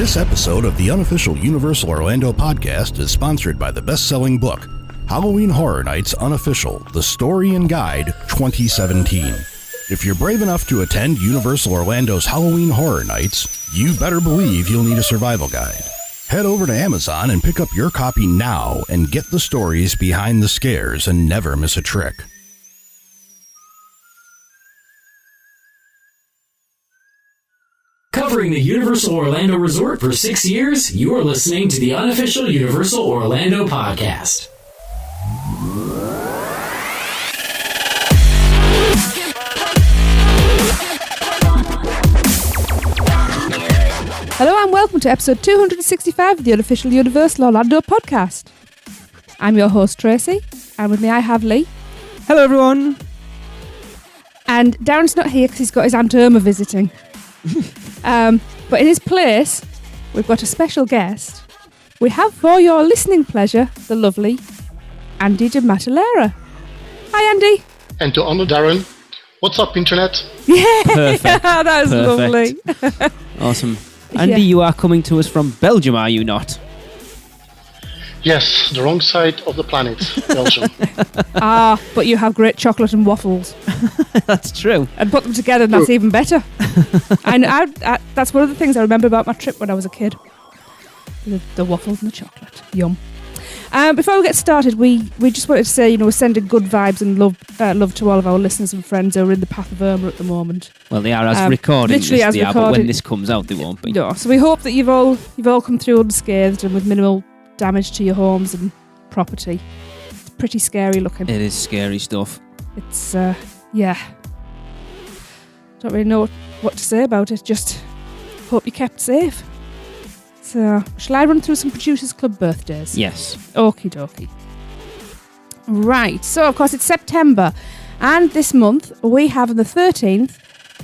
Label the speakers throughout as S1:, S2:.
S1: This episode of the unofficial Universal Orlando podcast is sponsored by the best-selling book, Halloween Horror Nights Unofficial, The Story and Guide 2017. If you're brave enough to attend Universal Orlando's Halloween Horror Nights, you better believe you'll need a survival guide. Head over to Amazon and pick up your copy now and get the stories behind the scares and never miss a trick.
S2: Covering the Universal Orlando Resort for 6 years, you are listening to the unofficial Universal Orlando podcast.
S3: Hello and welcome to episode 265 of the unofficial Universal Orlando podcast. I'm your host Tracy, and with me I have Lee.
S4: Hello everyone.
S3: And Darren's not here because he's got his Aunt Irma visiting. But in his place, we've got a special guest. We have, for your listening pleasure, the lovely Andy DeMattalera. Hi, Andy.
S5: And to honor Darren, what's up, Internet?
S3: Yeah,
S4: Perfect.
S3: that was
S4: Perfect.
S3: lovely.
S4: Awesome. Andy,
S3: Yeah.
S4: you are coming to us from Belgium, are you not?
S5: Yes, the wrong side of the planet, Belgium.
S3: But you have great chocolate and waffles.
S4: That's true.
S3: And put them together and that's even better. And that's one of the things I remember about my trip when I was a kid. The waffles and the chocolate. Yum. Before we get started, we just wanted to say, we're sending good vibes and love to all of our listeners and friends who are in the path of Irma at the moment.
S4: Well, they are as recording
S3: literally
S4: this,
S3: as
S4: they are, but
S3: recorded.
S4: when this comes out, they won't be.
S3: No, so we hope that you've all come through unscathed and with minimal damage to your homes and property. It's pretty scary looking.
S4: It is scary stuff.
S3: It's yeah. Don't really know what to say about it. Just hope you kept safe. So, shall I run through some Producers Club birthdays?
S4: Yes.
S3: Okie dokie. Right, so of course it's September, and this month we have on the 13th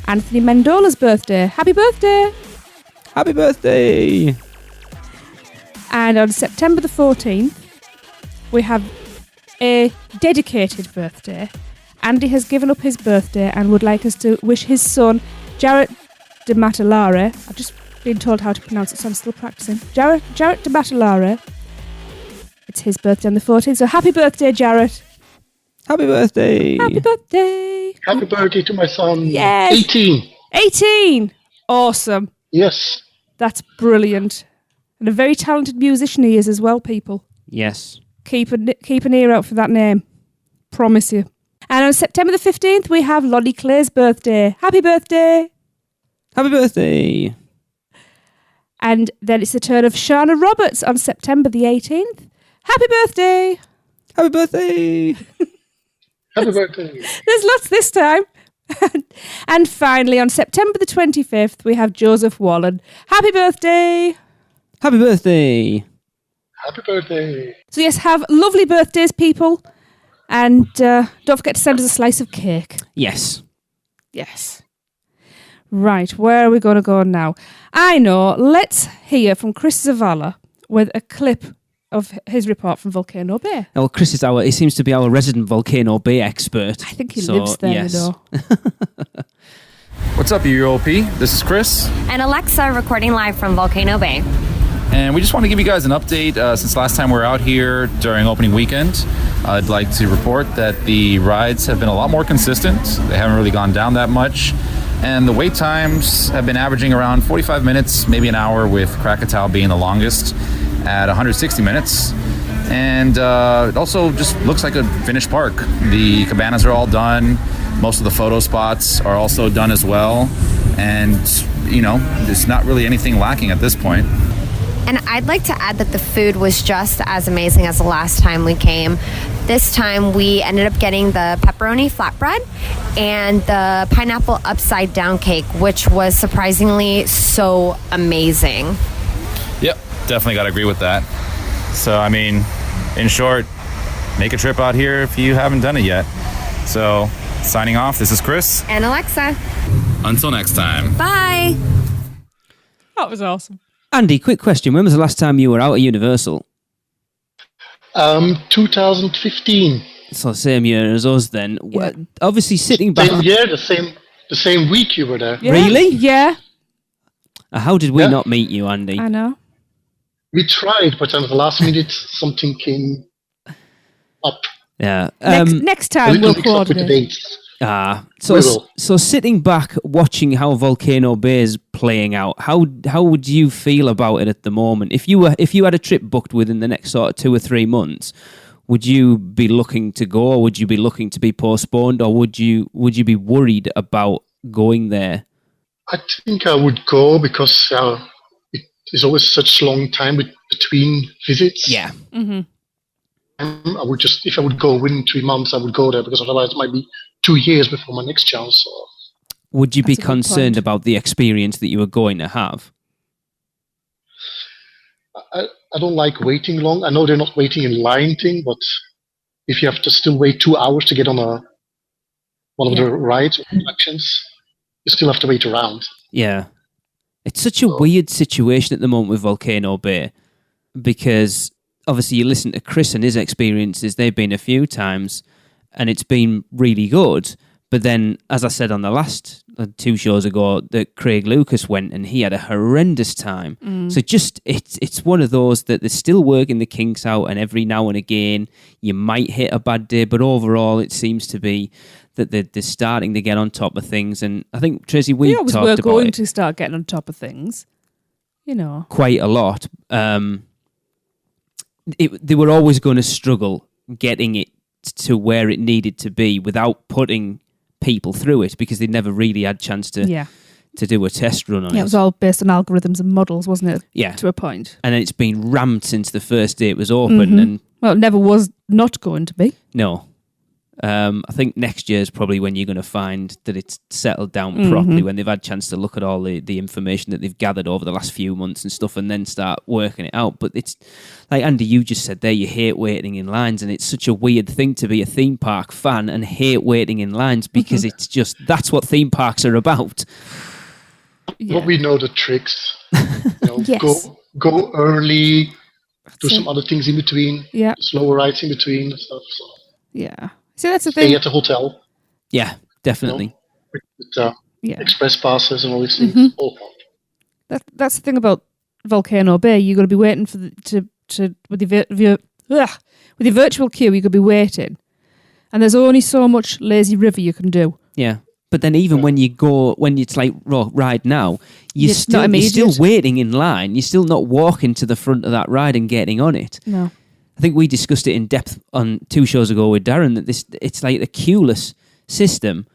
S3: Anthony Mendola's birthday. Happy birthday!
S4: Happy birthday!
S3: And on September the 14th we have a dedicated birthday. Andy has given up his birthday and would like us to wish his son Jarrett DeMattalera. I've just been told how to pronounce it, so I'm still practicing. Jarrett DeMattalera. It's his birthday on the 14th, so happy birthday, Jarrett.
S4: Happy birthday!
S3: Happy birthday!
S5: Happy birthday to my son.
S3: Yes.
S5: 18.
S3: 18! Awesome.
S5: Yes.
S3: That's brilliant. And a very talented musician he is as well, people.
S4: Yes.
S3: Keep an ear out for that name. Promise you. And on September the 15th, we have Lonnie Clay's birthday. Happy birthday!
S4: Happy birthday!
S3: And then it's the turn of Shana Roberts on September the 18th. Happy birthday!
S4: Happy birthday!
S5: Happy birthday.
S3: There's lots this time. And finally, on September the 25th, we have Joseph Wallen. Happy birthday!
S4: Happy birthday!
S5: Happy birthday.
S3: So yes, have lovely birthdays, people. And don't forget to send us a slice of cake.
S4: Yes.
S3: Yes. Right, where are we going to go now? I know, let's hear from Chris Zavala with a clip of his report from Volcano Bay.
S4: Well, Chris he seems to be our resident Volcano Bay expert.
S3: I think he lives there,
S4: yes.
S6: What's up, UUOP? This is Chris.
S7: And Alexa recording live from Volcano Bay.
S6: And we just want to give you guys an update. Since last time we were out here during opening weekend, I'd like to report that the rides have been a lot more consistent. They haven't really gone down that much. And the wait times have been averaging around 45 minutes, maybe an hour, with Krakatoa being the longest at 160 minutes. And it also just looks like a finished park. The cabanas are all done. Most of the photo spots are also done as well. And, there's not really anything lacking at this point.
S7: And I'd like to add that the food was just as amazing as the last time we came. This time we ended up getting the pepperoni flatbread and the pineapple upside down cake, which was surprisingly so amazing.
S6: Yep, definitely got to agree with that. So, in short, make a trip out here if you haven't done it yet. So, signing off, this is Chris.
S7: And Alexa.
S6: Until next time.
S7: Bye.
S3: That was awesome.
S4: Andy, quick question. When was the last time you were out at Universal?
S5: 2015.
S4: So same year as us then.
S3: Yeah.
S4: Obviously sitting back...
S5: Same year, the same week you were there.
S3: Yeah.
S4: Really?
S3: Yeah.
S4: How did we
S5: Yeah.
S4: not meet you, Andy?
S3: I know.
S5: We tried, but at the last minute, something came up.
S4: Yeah.
S3: Next
S5: A
S3: time
S5: little
S3: we'll
S5: mix up with the
S3: coordinate.
S5: dates.
S4: So
S5: We will.
S4: so sitting back watching how Volcano Bay is playing out, how would you feel about it at the moment? If you had a trip booked within the next sort of 2 or 3 months, would you be looking to go, or would you be looking to be postponed, or would you be worried about going there?
S5: I think I would go because it is always such long time between visits.
S4: Yeah.
S3: Mm-hmm.
S5: I would just, if I would go within 3 months, I would go there because otherwise it might be 2 years before my next chance. So
S4: Would you be
S3: That's a good
S4: concerned
S3: point.
S4: about the experience that you were going to have?
S5: I don't like waiting long. I know they're not waiting in line thing, but if you have to still wait 2 hours to get on one of the rides or attractions, you still have to wait around.
S4: Yeah. It's such a weird situation at the moment with Volcano Bay because obviously you listen to Chris and his experiences, they've been a few times and it's been really good. But then, as I said on the last 2 shows ago, that Craig Lucas went and he had a horrendous time. So just it's one of those that they're still working the kinks out, and every now and again you might hit a bad day, but overall it seems to be that they're starting to get on top of things. And I think, Tracy, we
S3: always
S4: talked
S3: were
S4: about
S3: going
S4: it
S3: to start getting on top of things. You know.
S4: quite a lot. They were always going to struggle getting it to where it needed to be without putting people through it, because they never really had chance to do a test run on it.
S3: Yeah, it was all based on algorithms and models, wasn't it?
S4: Yeah.
S3: To a point.
S4: And it's been rammed since the first day it was open. And
S3: Well, it never was not going to be.
S4: no, I think next year is probably when you're going to find that it's settled down properly, when they've had a chance to look at all the information that they've gathered over the last few months and stuff, and then start working it out. But it's like Andy, you just said there, you hate waiting in lines, and it's such a weird thing to be a theme park fan and hate waiting in lines, because it's just, that's what theme parks are about.
S3: Yeah.
S5: But we know the tricks.
S3: Yes.
S5: Go early, do
S3: So-
S5: some other things in between,
S3: Yeah.
S5: slower rides in between and stuff. So
S3: Yeah. See, that's the
S5: stay
S3: thing.
S5: at the hotel
S4: Yeah, definitely.
S5: with
S3: Yeah.
S5: express passes and all these things. All fun.
S3: That's the thing about Volcano Bay. You're going to be waiting for with the virtual queue. You're going to be waiting, and there's only so much lazy river you can do.
S4: Yeah. But then even when it's like ride now,
S3: It's not
S4: you're still
S3: immediate.
S4: waiting in line. You're still not walking to the front of that ride and getting on it.
S3: No.
S4: I think we discussed it in depth on 2 shows ago with Darren, that it's like the queueless system.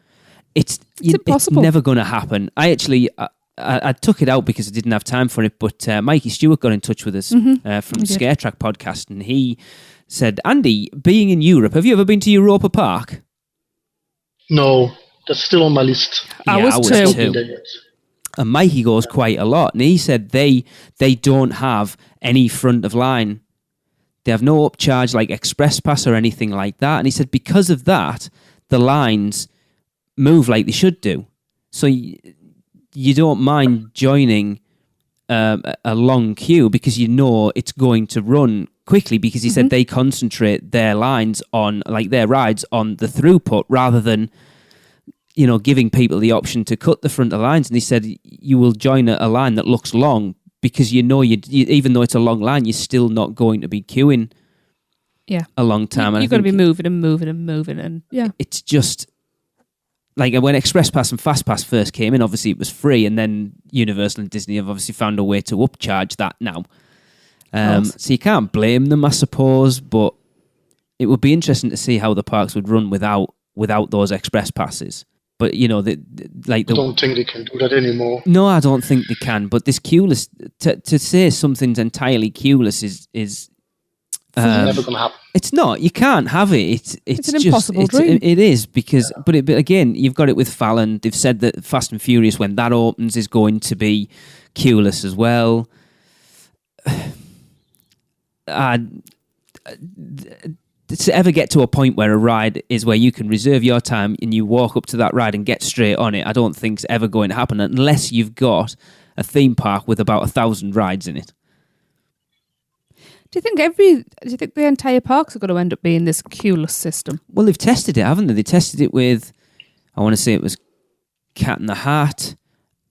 S4: It's
S3: impossible.
S4: never going to happen. I took it out because I didn't have time for it, but Mikey Stewart got in touch with us from the Scare Track podcast, and he said, Andy, being in Europe, have you ever been to Europa Park?
S5: No, that's still on my list.
S3: I was too.
S5: Not been there yet.
S4: And Mikey goes quite a lot, and he said they don't have any front of line. They have no upcharge like Express Pass or anything like that. And he said because of that, the lines move like they should do. So you don't mind joining a long queue because you know it's going to run quickly, because he said they concentrate their lines on, like their rides, on the throughput rather than, giving people the option to cut the front of lines. And he said you will join a line that looks long because you even though it's a long line, you're still not going to be queuing a long time.
S3: You're going to be moving and moving and moving, and
S4: it's just like when Express Pass and Fast Pass first came in, obviously it was free, and then Universal and Disney have obviously found a way to upcharge that now. So you can't blame them, I suppose, but it would be interesting to see how the parks would run without those Express Passes. But
S5: I don't think they can do that anymore.
S4: No, I don't think they can. But this queueless, to say something's entirely queueless is
S5: Never going to happen.
S4: It's not. You can't have it. It's
S3: an
S4: just,
S3: impossible dream.
S4: It is because, but again, you've got it with Fallon. They've said that Fast and Furious, when that opens, is going to be queueless as well. To ever get to a point where a ride is where you can reserve your time and you walk up to that ride and get straight on it, I don't think it's ever going to happen unless you've got a theme park with about 1,000 rides in it.
S3: Do you think the entire parks are going to end up being this queueless system?
S4: Well, they've tested it, haven't they? They tested it with, I want to say it was Cat in the Hat,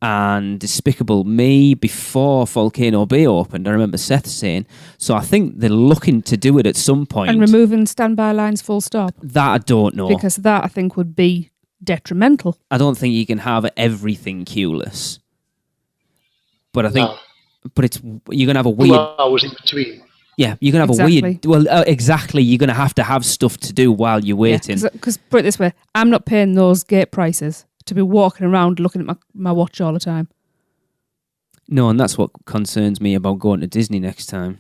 S4: and Despicable Me before Volcano Bay opened. I remember Seth saying. So I think they're looking to do it at some point.
S3: And removing standby lines full stop.
S4: That I don't know.
S3: Because that, I think, would be detrimental.
S4: I don't think you can have everything queueless. But I think...
S5: No.
S4: But you're going to have a weird...
S5: 2 hours in between.
S4: Yeah, you're going to have a weird... Well, exactly. You're going to have stuff to do while you're waiting.
S3: Because put it this way, I'm not paying those gate prices to be walking around looking at my watch all the time.
S4: No, and that's what concerns me about going to Disney next time.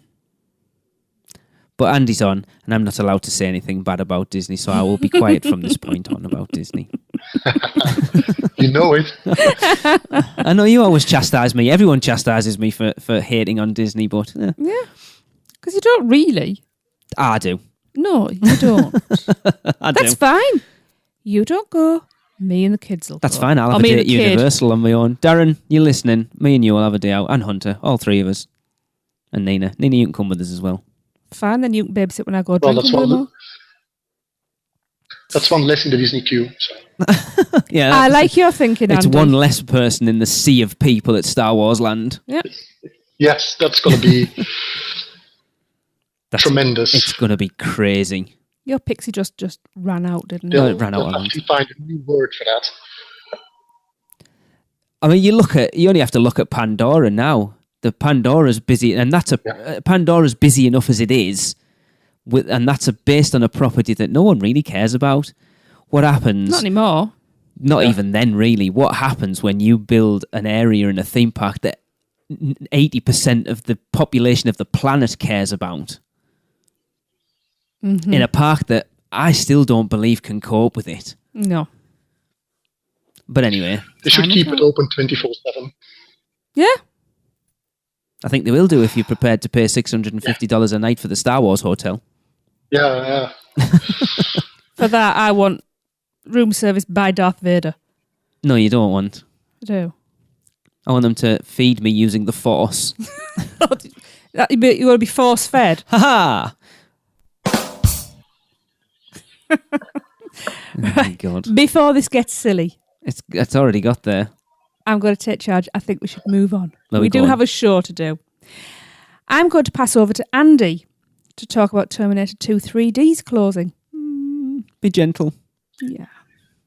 S4: But Andy's on, and I'm not allowed to say anything bad about Disney, so I will be quiet from this point on about Disney.
S5: You know it.
S4: I know you always chastise me. Everyone chastises me for hating on Disney, but...
S3: Yeah, because you don't really.
S4: I do.
S3: No, you don't.
S4: That's
S3: fine. You don't go. Me and the kids will go.
S4: That's fine. I'll have a day at Universal on my own. Darren, you're listening. Me and you will have a day out. And Hunter. All three of us. And Nina. Nina, you can come with us as well.
S3: Fine, then you can babysit when I go
S5: Well,
S3: drinking.
S5: that's one less in the Disney queue. So.
S4: Yeah,
S3: I like your thinking,
S4: It's
S3: Andy.
S4: one less person in the sea of people at Star Wars Land.
S3: Yeah.
S5: Yes, that's going to be tremendous.
S4: It's going to be crazy.
S3: Your pixie just ran out, didn't it?
S4: No, it ran out.
S5: They'll actually find a new word for that.
S4: I mean, you only have to look at Pandora now. The Pandora's busy, and Pandora's busy enough as it is, and that's based on a property that no one really cares about. What happens?
S3: Not anymore.
S4: Not even then, really. What happens when you build an area in a theme park that 80% of the population of the planet cares about?
S3: Mm-hmm.
S4: In a park that I still don't believe can cope with it.
S3: No.
S4: But anyway.
S5: They should keep it open 24/7.
S3: Yeah.
S4: I think they will do if you're prepared to pay $650 a night for the Star Wars hotel.
S5: Yeah.
S3: For that, I want room service by Darth Vader.
S4: No, you don't want.
S3: I do.
S4: I want them to feed me using the Force.
S3: You want to be force fed?
S4: Ha Oh my God.
S3: Before this gets silly,
S4: It's already got there.
S3: I'm going to take charge. I think we should move on.
S4: There
S3: We
S4: go
S3: do have a show to do. I'm going to pass over to Andy to talk about Terminator 2 3D's closing.
S4: Be gentle.
S3: Yeah.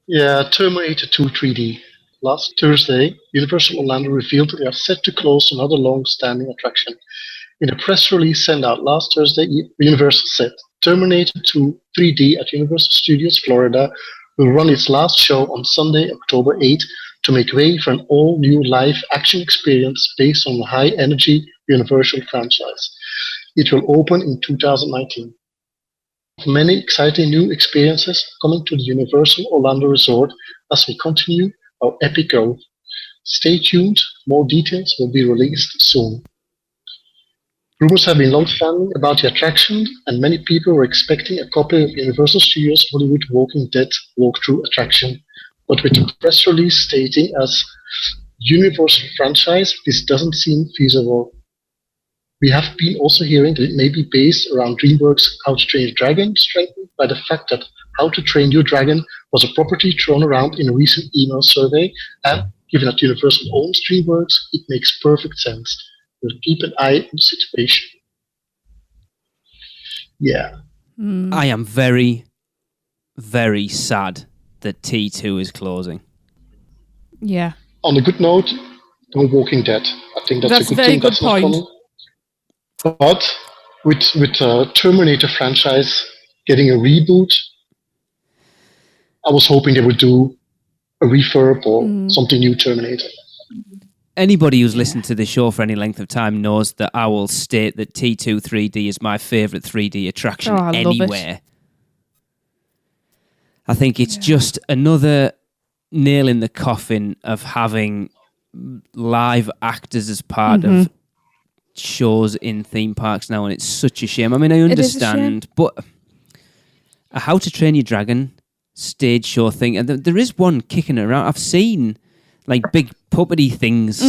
S5: Yeah, Terminator 2 3D. Last Thursday, Universal Orlando revealed that they are set to close another long-standing attraction. In a press release sent out last Thursday, Universal said Terminator 2 3D at Universal Studios Florida will run its last show on Sunday, October 8, to make way for an all-new live action experience based on the high-energy Universal franchise. It will open in 2019. Many exciting new experiences coming to the Universal Orlando Resort as we continue our epic growth. Stay tuned, more details will be released soon. Rumors have been long-standing about the attraction, and many people were expecting a copy of Universal Studios' Hollywood Walking Dead walkthrough attraction. But with the press release stating as Universal franchise, this doesn't seem feasible. We have been also hearing that it may be based around DreamWorks' How to Train Your Dragon, strengthened by the fact that How to Train Your Dragon was a property thrown around in a recent email survey, and given that Universal owns DreamWorks, it makes perfect sense. We'll keep an eye on the situation. Yeah.
S4: I am very, very sad that T2 is closing.
S3: Yeah.
S5: On a good note, no Walking Dead. I think that's a good
S3: very
S5: thing.
S3: good
S5: That's not
S3: point.
S5: common. But with Terminator franchise getting a reboot, I was hoping they would do a refurb or something new Terminator.
S4: Anybody who's listened to the show for any length of time knows that I will state that T2 3D is my favourite 3D attraction
S3: I love it.
S4: anywhere. I think it's just another nail in the coffin of having live actors as part of shows in theme parks now, and it's such a shame. I mean, I understand, but a How to Train Your Dragon stage show thing, and there is one kicking around. I've seen like big puppety things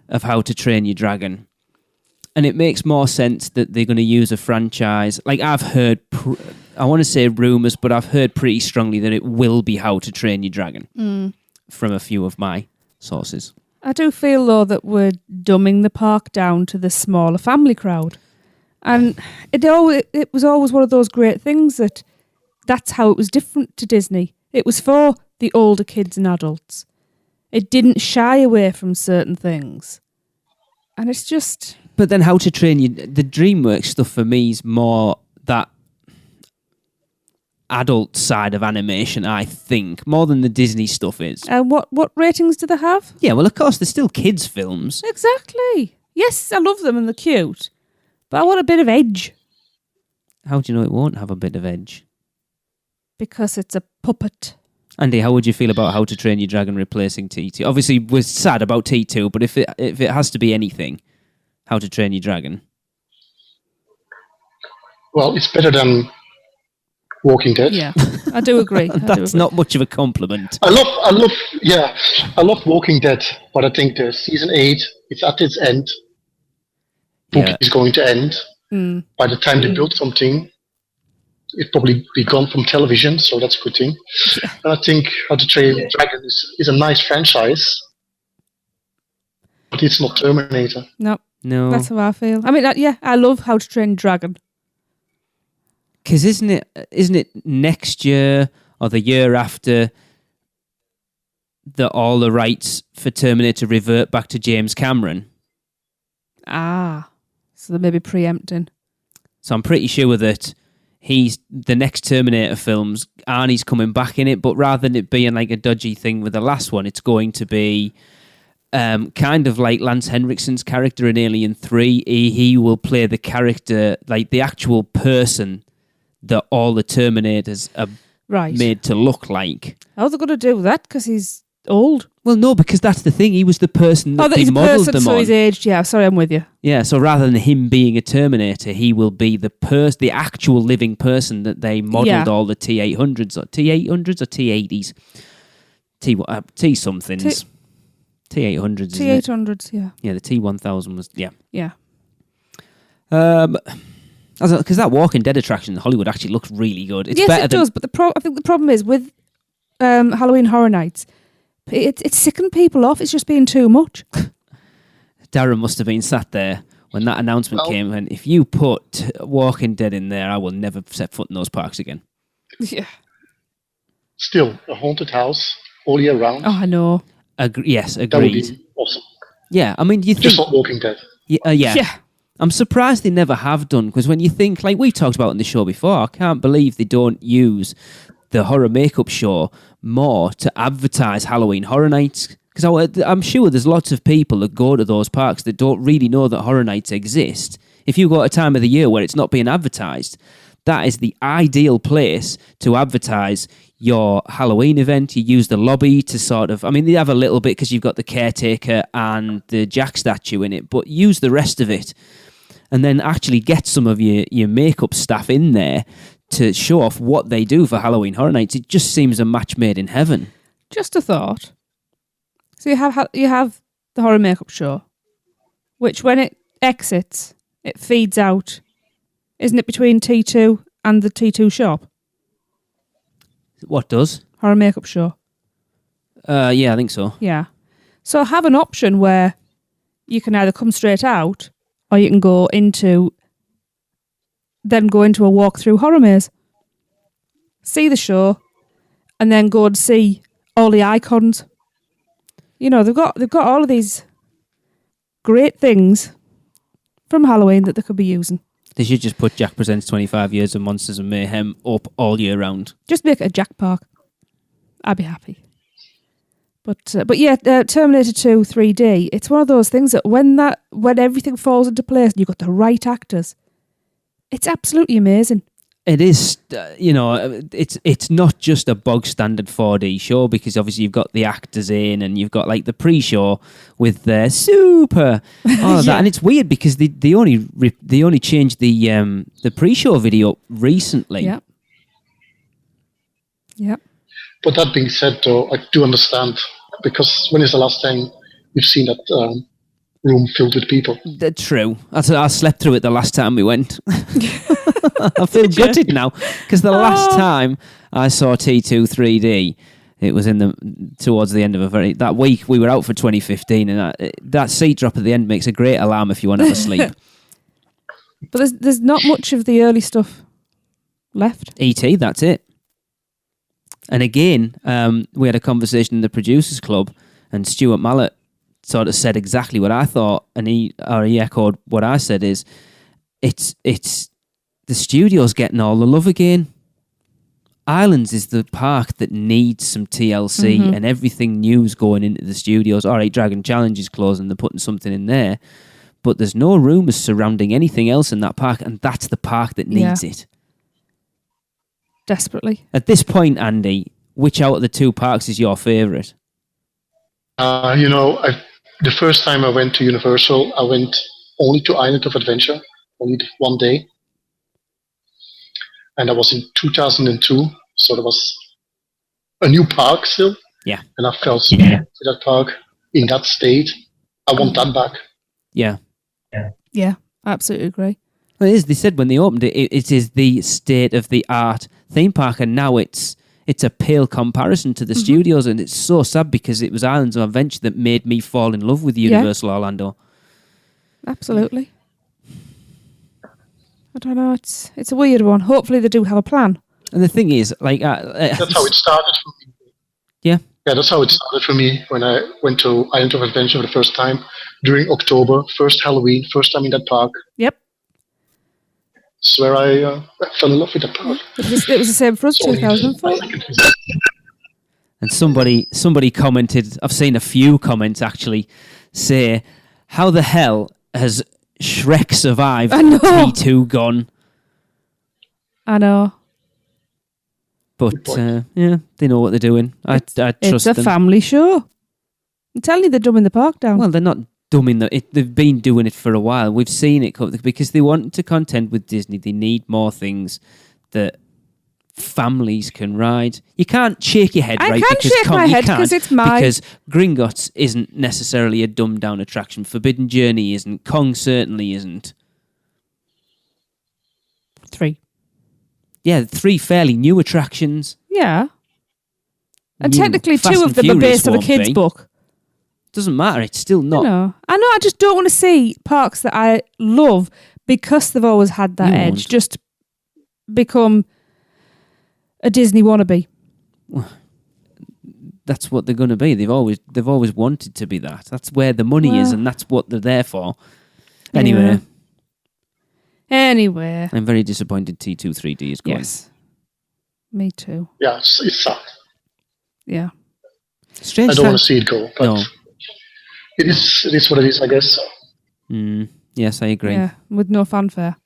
S4: of How to Train Your Dragon, and it makes more sense that they're going to use a franchise. Like I've heard, I want to say rumours, but I've heard pretty strongly that it will be How to Train Your Dragon from a few of my sources.
S3: I do feel, though, that we're dumbing the park down to the smaller family crowd. And it was always one of those great things that's how it was different to Disney. It was for the older kids and adults. It didn't shy away from certain things. And it's just...
S4: But then How to Train You... The DreamWorks stuff for me is more that adult side of animation, I think, more than the Disney stuff is.
S3: And what ratings do they have?
S4: Yeah, well, of course, they're still kids' films.
S3: Exactly. Yes, I love them and they're cute. But I want a bit of edge.
S4: How do you know it won't have a bit of edge?
S3: Because it's a puppet.
S4: Andy, how would you feel about How to Train Your Dragon replacing T2? Obviously, we're sad about T2, but if it has to be anything, How to Train Your Dragon.
S5: Well, it's better than Walking Dead.
S3: Yeah, I do agree.
S4: That's not much of a compliment.
S5: I love Walking Dead, but I think the season 8, it's at its end. Book is going to end. By the time they build something, it'll probably be gone from television, so that's a good thing. And I think How to Train Your Dragon is a nice franchise, but it's not Terminator.
S3: No,
S4: That's
S3: how I feel. I mean, I love How to Train Your Dragon.
S4: Because isn't it next year or the year after that all the rights for Terminator revert back to James Cameron?
S3: So they may be preempting.
S4: So I'm pretty sure that the next Terminator films, Arnie's coming back in it, but rather than it being like a dodgy thing with the last one, it's going to be kind of like Lance Henriksen's character in Alien 3. He will play the character, like the actual person that all the Terminators are made to look like.
S3: How's they going to do that? Because he's old.
S4: Well, no, because that's the thing. He was the person that they modelled them
S3: so
S4: on.
S3: he's aged. Yeah, sorry, I'm with you.
S4: Yeah, so rather than him being a Terminator, he will be the actual living person that they modelled all the T-800s or T-800s or T-80s. T somethings. T-800s.
S3: T-800s, yeah.
S4: Yeah, the T-1000 was, yeah.
S3: Yeah.
S4: Because that Walking Dead attraction in Hollywood actually looks really good. It's better
S3: it does, but I think the problem is with Halloween Horror Nights, it's sickened people off. It's just being too much.
S4: Darren must have been sat there when that announcement came, and if you put Walking Dead in there, I will never set foot in those parks again.
S3: Yeah.
S5: Still, a haunted house all year round.
S3: Oh, I know.
S4: Yes, agreed.
S5: That would be awesome.
S4: Yeah, I mean, you think...
S5: Just not Walking Dead.
S4: Yeah. I'm surprised they never have done, because when you think, like we've talked about on the show before, I can't believe they don't use the horror makeup show more to advertise Halloween Horror Nights. Because I'm sure there's lots of people that go to those parks that don't really know that Horror Nights exist. If you go at a time of the year where it's not being advertised, that is the ideal place to advertise your Halloween event. You use the lobby to sort of... I mean, they have a little bit because you've got the caretaker and the Jack statue in it, but use the rest of it and then actually get some of your makeup staff in there to show off what they do for Halloween Horror Nights. It just seems a match made in heaven.
S3: Just a thought. So you have the horror makeup show, which when it exits, it feeds out. Isn't it between T2 and the T2 shop?
S4: What does?
S3: Horror makeup show.
S4: Yeah, I think so.
S3: Yeah. So have an option where you can either come straight out or you can go into a walk through horror maze. See the show and then go and see all the icons. You know, they've got all of these great things from Halloween that they could be using.
S4: They should just put Jack Presents 25 Years of Monsters and Mayhem up all year round.
S3: Just make it a Jack Park. I'd be happy. But yeah, Terminator 2 3D, it's one of those things that when everything falls into place and you've got the right actors, it's absolutely amazing.
S4: It is, it's not just a bog standard 4D show, because obviously you've got the actors in and you've got like the pre-show with their super all of that, and it's weird because they only changed the pre-show video recently.
S3: Yeah. Yep.
S5: But that being said, though, I do understand, because when is the last time you've seen that room filled with people?
S4: True. I slept through it the last time we went. I feel gutted now, because the last time I saw T2 3D, It was towards the end of that week. We were out for 2015, and that seat drop at the end makes a great alarm if you want to have a sleep.
S3: But there's not much of the early stuff left.
S4: E.T., that's it. And again, we had a conversation in the Producers Club, and Stuart Mallet sort of said exactly what I thought, and he echoed what I said. Is it's the studio's getting all the love again. Islands is the park that needs some TLC and everything new's going into the studios. All right, Dragon Challenge is closing, they're putting something in there, but there's no rumours surrounding anything else in that park, and that's the park that needs it.
S3: Desperately.
S4: At this point, Andy, which out of the two parks is your favourite?
S5: The first time I went to Universal, I went only to Island of Adventure, only one day. And that was in 2002, so that was a new park still.
S4: Yeah.
S5: And I felt so good to that park in that state. I want that back.
S4: Yeah.
S3: Yeah, I absolutely agree.
S4: Well, it is. They said when they opened it, it is the state-of-the-art theme park, and now it's a pale comparison to the studios, and it's so sad because it was Islands of Adventure that made me fall in love with Universal Orlando.
S3: Absolutely. I don't know. It's a weird one. Hopefully they do have a plan.
S4: And the thing is,
S5: that's how it started for me.
S4: Yeah.
S5: Yeah, that's how it started for me when I went to Island of Adventure for the first time during October, first Halloween, first time in that park.
S3: Yep.
S5: It's where I fell in love with that park.
S3: It was the same for us, 2004.
S4: And somebody commented, I've seen a few comments actually, say, how the hell has Shrek survived T2 gone?
S3: I know.
S4: But, they know what they're doing. I trust them.
S3: It's a family show. I'm telling you, they're dumbing the park down.
S4: Well, they're not dumbing they've been doing it for a while. We've seen it because they want to contend with Disney. They need more things that families can ride. You can't shake your head,
S3: I
S4: right?
S3: can't shake my head because it's mine.
S4: Because Gringotts isn't necessarily a dumbed down attraction. Forbidden Journey isn't. Kong certainly isn't.
S3: 3.
S4: Yeah, 3 fairly new attractions.
S3: Yeah. And
S4: New
S3: technically
S4: Fast
S3: 2
S4: and
S3: of them are
S4: Furious
S3: based on a
S4: won't
S3: kid's
S4: be.
S3: book.
S4: Doesn't matter. It's still not.
S3: I know. I just don't want to see parks that I love because they've always had that
S4: You
S3: edge
S4: won't.
S3: just become a Disney wannabe.
S4: That's what they're going to be. They've always wanted to be that. That's where the money is, and that's what they're there for. Anyway, I'm very disappointed T2 3D is going.
S3: Yes, me too.
S5: Yeah, it's sad.
S3: Yeah,
S4: Strange.
S5: I don't want to see it go, but
S4: No.
S5: it is what it is, I guess.
S4: Yes, I agree.
S3: yeah, with no fanfare.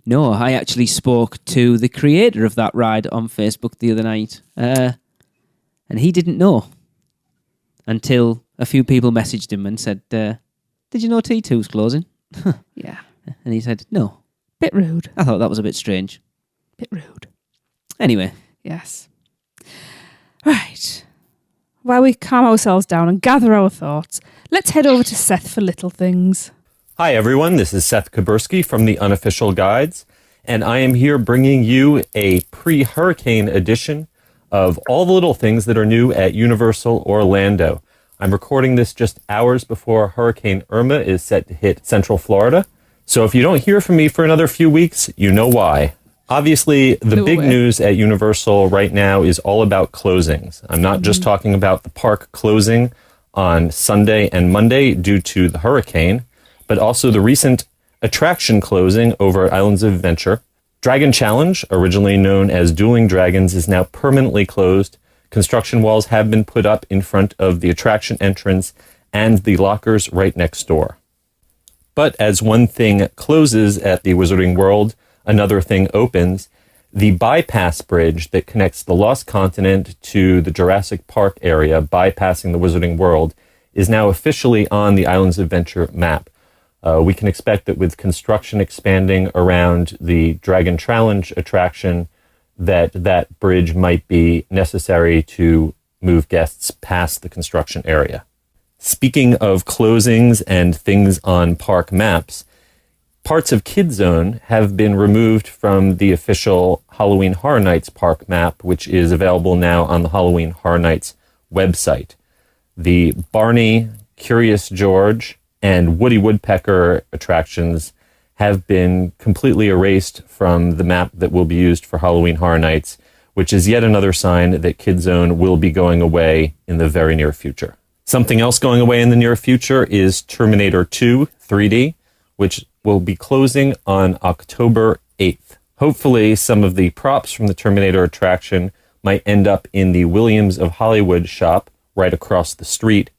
S4: No, I actually spoke to the creator of that ride on Facebook the other night, and he didn't know until a few people messaged him and said, "Did you know T2's closing?"
S3: Yeah,
S4: And he said, "No."
S3: bit rude.
S4: I thought that was a bit strange.
S3: Bit rude.
S4: Anyway,
S3: Yes. Right. While we calm ourselves down and gather our thoughts, let's head over to Seth for little things.
S8: Hi, everyone. This is Seth Kabursky from the Unofficial Guides, and I am here bringing you a pre-hurricane edition of all the little things that are new at Universal Orlando. I'm recording this just hours before Hurricane Irma is set to hit Central Florida. So if you don't hear from me for another few weeks, you know why. Obviously, the big news at Universal right now is all about closings. I'm not just talking about the park closing on Sunday and Monday due to the hurricane, but also the recent attraction closing over at Islands of Adventure. Dragon Challenge, originally known as Dueling Dragons, is now permanently closed. Construction walls have been put up in front of the attraction entrance and the lockers right next door. But as one thing closes at the Wizarding World, another thing opens. The bypass bridge that connects the Lost Continent to the Jurassic Park area, bypassing the Wizarding World, is now officially on the Islands of Adventure map. We can expect that with construction expanding around the Dragon Challenge attraction, that bridge might be necessary to move guests past the construction area. Speaking of closings and things on park maps, parts of Kid Zone have been removed from the official Halloween Horror Nights park map, which is available now on the Halloween Horror Nights website. The Barney, Curious George, and Woody Woodpecker attractions have been completely erased from the map that will be used for Halloween Horror Nights, which is yet another sign that Kid Zone will be going away in the very near future. Something else going away in the near future is Terminator 2 3D, which will be closing on October 8th. Hopefully, some of the props from the Terminator attraction might end up in the Williams of Hollywood shop right across the street.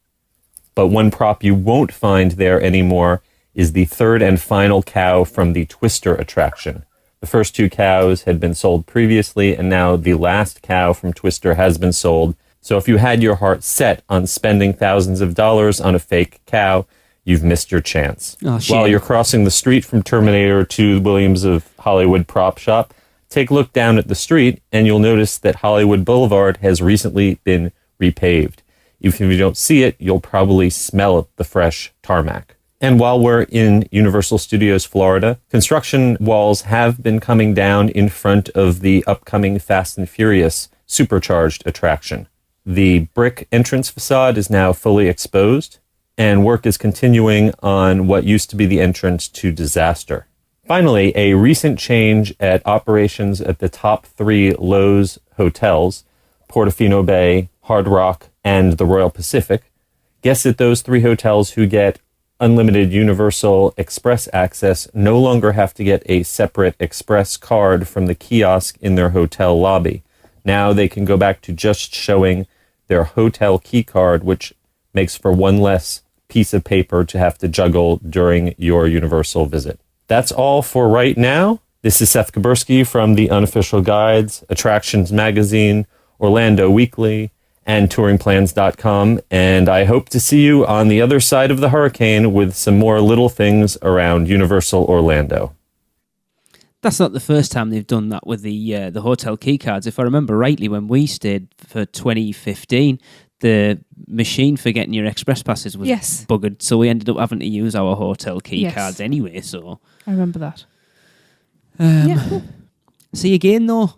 S8: But one prop you won't find there anymore is the third and final cow from the Twister attraction. The first 2 cows had been sold previously, and now the last cow from Twister has been sold. So if you had your heart set on spending thousands of dollars on a fake cow, you've missed your chance.
S4: Oh, shit.
S8: While you're crossing the street from Terminator to Williams of Hollywood prop shop, take a look down at the street and you'll notice that Hollywood Boulevard has recently been repaved. Even if you don't see it, you'll probably smell the fresh tarmac. And while we're in Universal Studios Florida, construction walls have been coming down in front of the upcoming Fast and Furious supercharged attraction. The brick entrance facade is now fully exposed, and work is continuing on what used to be the entrance to Disaster. Finally, a recent change at operations at the top 3 Lowe's hotels, Portofino Bay, Hard Rock, and the Royal Pacific. Guests at those 3 hotels who get unlimited Universal Express access no longer have to get a separate Express card from the kiosk in their hotel lobby. Now they can go back to just showing their hotel key card, which makes for one less piece of paper to have to juggle during your Universal visit. That's all for right now. This is Seth Kuberski from the Unofficial Guides, Attractions Magazine, Orlando Weekly, and touringplans.com, and I hope to see you on the other side of the hurricane with some more little things around Universal Orlando.
S4: That's not the first time they've done that with the hotel key cards. If I remember rightly, when we stayed for 2015, the machine for getting your express passes was buggered, so we ended up having to use our hotel key cards anyway. So
S3: I remember that.
S4: See, again though,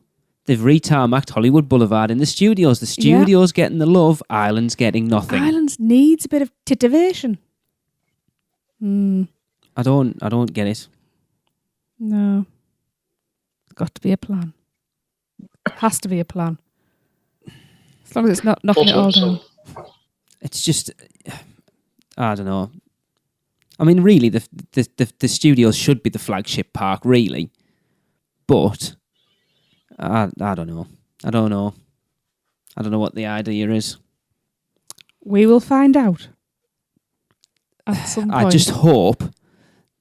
S4: they've retarmacked Hollywood Boulevard in the studios. The studios getting the love, Island's getting nothing.
S3: Islands needs a bit of titivation.
S4: I don't get it.
S3: No. It's got to be a plan. It has to be a plan. As long as it's not knocking it all down.
S4: It's just, I don't know. I mean, really, the studios should be the flagship park, really. But I don't know. I don't know what the idea is.
S3: We will find out at some point.
S4: I just hope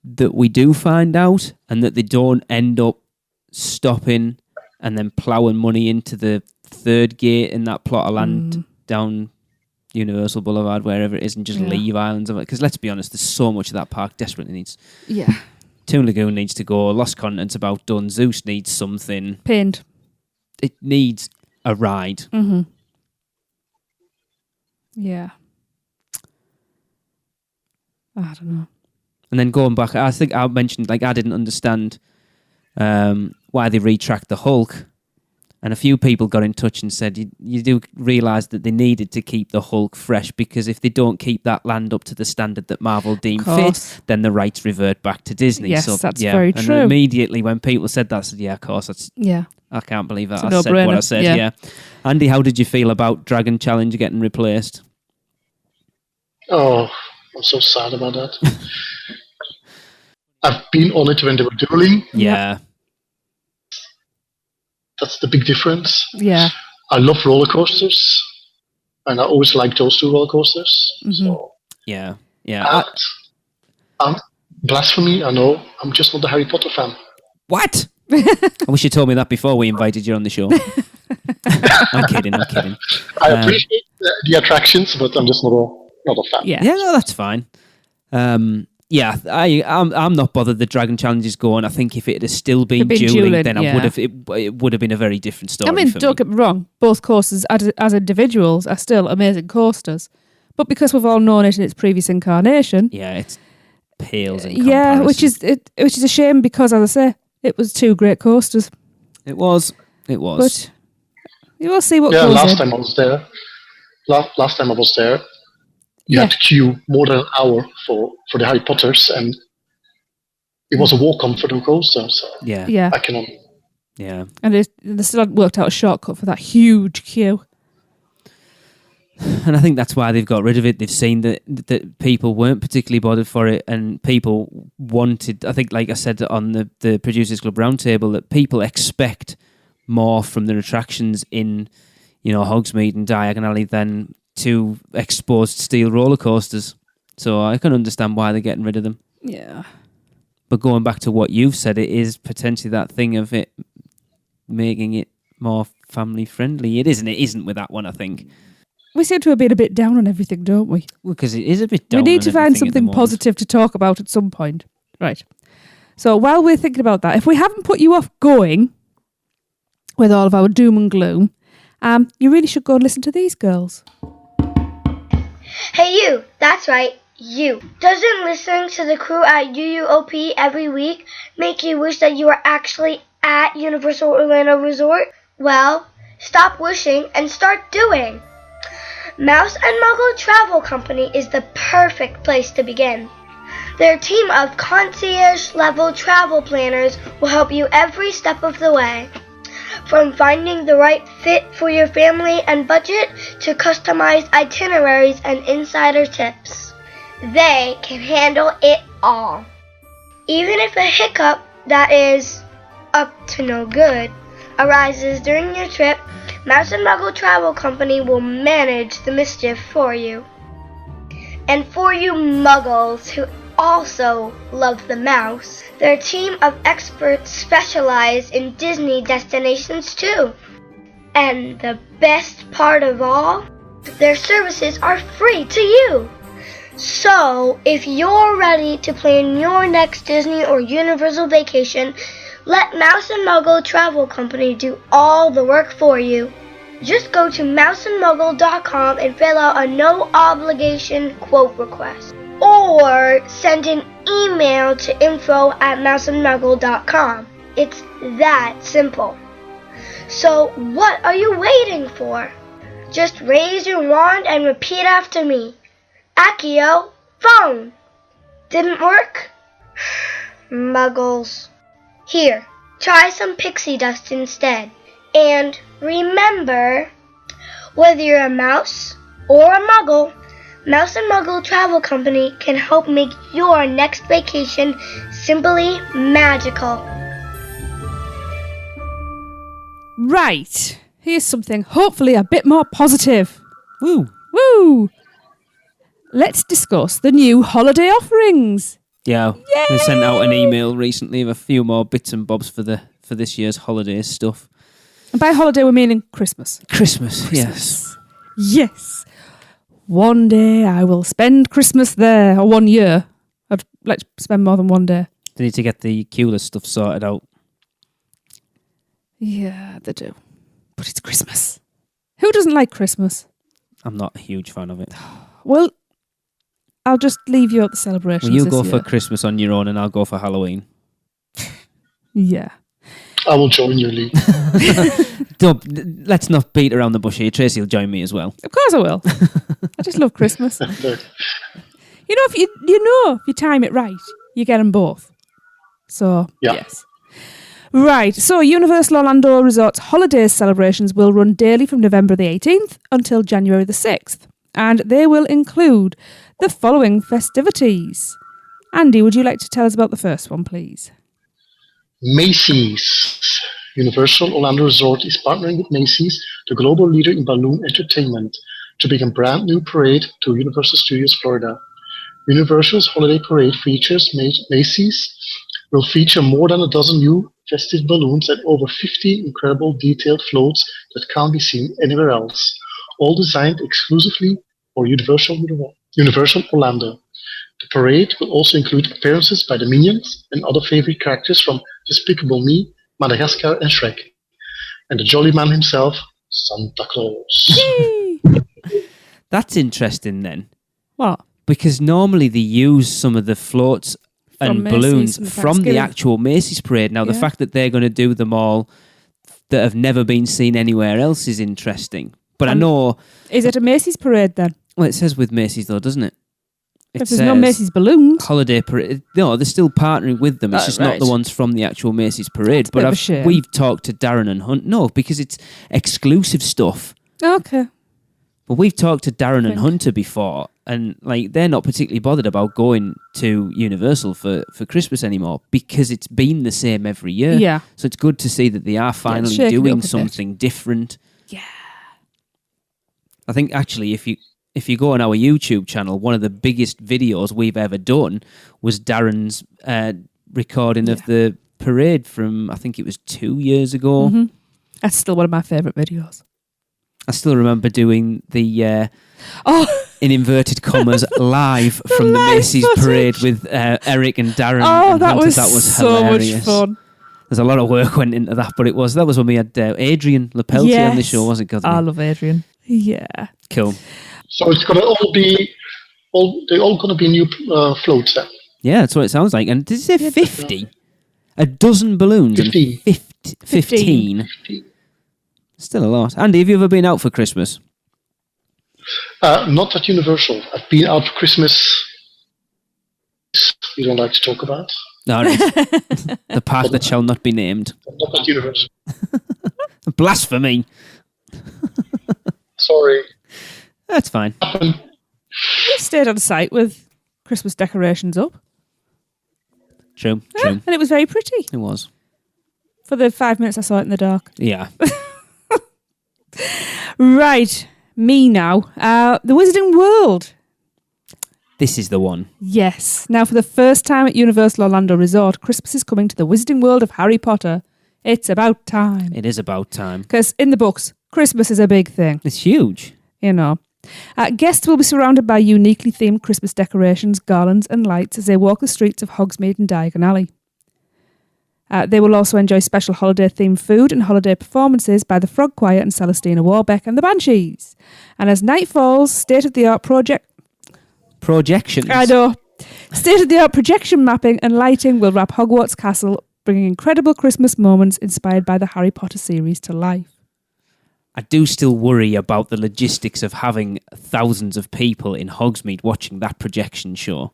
S4: that we do find out and that they don't end up stopping and then ploughing money into the third gate in that plot of land down Universal Boulevard, wherever it is, and just leave Islands of it. Because let's be honest, there's so much of that park desperately needs.
S3: Yeah.
S4: Toon Lagoon needs to go. Lost Continent's about done. Zeus needs something.
S3: Pained.
S4: It needs a ride.
S3: Mm-hmm. Yeah. I don't know.
S4: And then going back, I think I mentioned, I didn't understand why they retracked the Hulk. And a few people got in touch and said, you do realise that they needed to keep the Hulk fresh, because if they don't keep that land up to the standard that Marvel deem fit, then the rights revert back to Disney.
S3: Yes,
S4: so,
S3: that's very true.
S4: And immediately when people said that, I said, yeah, of course. I can't believe that. I said what I said, yeah. Andy, how did you feel about Dragon Challenge getting replaced?
S5: Oh, I'm so sad about that. I've been on it when they were dueling.
S4: Yeah.
S5: That's the big difference.
S3: Yeah.
S5: I love roller coasters, and I always like those 2 roller coasters.
S3: Mm-hmm.
S5: So,
S4: yeah.
S5: Blasphemy, I know. I'm just not a Harry Potter fan.
S4: What? I wish you told me that before we invited you on the show. I'm kidding.
S5: I appreciate the attractions, but I'm just not a fan.
S4: Yeah, no, that's fine. I'm not bothered the Dragon Challenge is going. I think if it had still been dueling, then it would have been a very different story.
S3: I mean, don't get me wrong, both coasters as individuals are still amazing coasters. But because we've all known it in its previous incarnation,
S4: pales in
S3: Yeah,
S4: comparison.
S3: which is a shame because, as I say, it was 2 great coasters.
S4: It was.
S3: But you will see what
S5: Yeah,
S3: goes
S5: last
S3: in.
S5: time I was there. Last time I was there, you
S3: Yeah.
S5: had to queue more than an hour for the Harry Potters, and it was a walk-on for the coaster. So
S4: Yeah.
S3: Yeah.
S5: I cannot.
S4: Yeah.
S3: And they still hadn't worked out a shortcut for that huge queue.
S4: And I think that's why they've got rid of it. They've seen that people weren't particularly bothered for it, and people wanted, I think, like I said on the Producers Club Roundtable, that people expect more from their attractions in, Hogsmeade and Diagon Alley than 2 exposed steel roller coasters. So I can understand why they're getting rid of them.
S3: Yeah.
S4: But going back to what you've said, it is potentially that thing of it making it more family friendly. It isn't with that one, I think.
S3: We seem to have been a bit down on everything, don't we?
S4: Well, because it is a bit down.
S3: We need to
S4: on
S3: find
S4: everything at the
S3: something
S4: moment.
S3: positive to talk about at some point. Right. So while we're thinking about that, if we haven't put you off going with all of our doom and gloom, you really should go and listen to these girls.
S9: Hey you, that's right, you. Doesn't listening to the crew at UUOP every week make you wish that you were actually at Universal Orlando Resort? Well, stop wishing and start doing. Mouse and Muggle Travel Company is the perfect place to begin. Their team of concierge-level travel planners will help you every step of the way. From finding the right fit for your family and budget to customized itineraries and insider tips. They can handle it all. Even if a hiccup that is up to no good arises during your trip, Mouse and Muggle Travel Company will manage the mischief for you. And for you muggles who also love the mouse, their team of experts specialize in Disney destinations too. And the best part of all, their services are free to you. So, if you're ready to plan your next Disney or Universal vacation, let Mouse and Muggle Travel Company do all the work for you. Just go to mouseandmuggle.com and fill out a no-obligation quote request. Or send an email to info@mouseandmuggle.com. It's that simple. So what are you waiting for? Just raise your wand and repeat after me. Accio, phone. Didn't work? Muggles. Here, try some pixie dust instead. And remember, whether you're a mouse or a muggle, Mouse and Muggle Travel Company can help make your next vacation simply magical.
S3: Right. Here's something hopefully a bit more positive.
S4: Woo.
S3: Woo! Let's discuss the new holiday offerings.
S4: Yeah. They sent out an email recently of a few more bits and bobs for this year's holiday stuff.
S3: And by holiday, we're meaning Christmas.
S4: Christmas, yes.
S3: Yes. One day I will spend Christmas there, or 1 year. I'd like to spend more than 1 day.
S4: They need to get the cooler stuff sorted out.
S3: Yeah, they do. But it's Christmas. Who doesn't like Christmas?
S4: I'm not a huge fan of it.
S3: Well, I'll just leave you at the celebrations.
S4: Well, you
S3: this
S4: go
S3: year.
S4: for Christmas on your own and I'll go for Halloween.
S3: Yeah.
S5: I will join your league.
S4: Let's not beat around the bush here. Tracy will join me as well.
S3: Of course I will. I just love Christmas. If you time it right, you get them both. So,
S5: Yeah.
S3: yes. Right, so Universal Orlando Resort's holidays celebrations will run daily from November the 18th until January the 6th. And they will include the following festivities. Andy, would you like to tell us about the first one, please?
S5: Macy's. Universal Orlando Resort is partnering with Macy's, the global leader in balloon entertainment, to bring a brand new parade to Universal Studios Florida. Universal's holiday parade features Macy's will feature more than a dozen new festive balloons and over 50 incredible detailed floats that can't be seen anywhere else, all designed exclusively for Universal Orlando. The parade will also include appearances by the Minions and other favorite characters from Despicable Me, Madagascar, and Shrek, and the jolly man himself, Santa Claus.
S4: That's interesting then.
S3: What?
S4: because normally they use some of the floats and
S3: Macy's
S4: balloons
S3: and
S4: from the
S3: Thanksgiving.
S4: actual Macy's parade. Now, the
S3: Yeah.
S4: fact that they're going to do them all that have never been seen anywhere else is interesting. But I know...
S3: Is it a Macy's parade then?
S4: Well, it says with Macy's, though, doesn't it? It
S3: If there's no Macy's balloons.
S4: Holiday parade. No, they're still partnering with them. It's just not
S3: right.
S4: the ones from the actual Macy's parade.
S3: That's a bit of a shame.
S4: We've talked to Darren and Hunt. No, because it's exclusive stuff.
S3: Okay.
S4: But we've talked to Darren and
S3: Think.
S4: Hunter before, and like they're not particularly bothered about going to Universal for Christmas anymore because it's been the same every year.
S3: Yeah.
S4: So it's good to see that they are finally
S3: shaking it up
S4: doing
S3: a bit.
S4: something different.
S3: Yeah.
S4: I think actually if you go on our YouTube channel, one of the biggest videos we've ever done was Darren's recording of the parade from, I think it was 2 years ago.
S3: Mm-hmm. That's still one of my favourite videos.
S4: I still remember doing the, in inverted commas, live from the
S3: live
S4: Macy's
S3: footage.
S4: parade with Eric and Darren.
S3: Oh,
S4: and
S3: that
S4: Hunter.
S3: was
S4: That was
S3: so
S4: hilarious.
S3: much fun.
S4: There's a lot of work went into that, but that was when we had Adrian Lepeltier on the show, wasn't it?
S3: I love Adrian. Yeah.
S4: Cool.
S5: So it's gonna all be they're all gonna be new floats then.
S4: Yeah, that's what it sounds like. And did you say 50? A dozen balloons
S5: 15.
S4: and 15. Still a lot. Andy, have you ever been out for Christmas?
S5: Not at Universal. I've been out for Christmas. You don't like to talk about.
S4: No, right. The park that shall not be named.
S5: Not at Universal.
S4: Blasphemy.
S5: Sorry.
S4: That's fine.
S3: We stayed on site with Christmas decorations up.
S4: True.
S3: And it was very pretty
S4: It was.
S3: for the 5 minutes I saw it in the dark.
S4: Yeah.
S3: Right. Me now. The Wizarding World.
S4: This is the one.
S3: Yes. Now, for the first time at Universal Orlando Resort, Christmas is coming to the Wizarding World of Harry Potter. It's about time.
S4: It is about time.
S3: Because in the books, Christmas is a big thing,
S4: It's huge.
S3: you know. Guests will be surrounded by uniquely themed Christmas decorations, garlands and lights as they walk the streets of Hogsmeade and Diagon Alley. They will also enjoy special holiday-themed food and holiday performances by the Frog Choir and Celestina Warbeck and the Banshees. And as night falls, state-of-the-art
S4: Projections.
S3: I know. State-of-the-art projection mapping and lighting will wrap Hogwarts Castle, bringing incredible Christmas moments inspired by the Harry Potter series to life.
S4: I do still worry about the logistics of having thousands of people in Hogsmeade watching that projection show.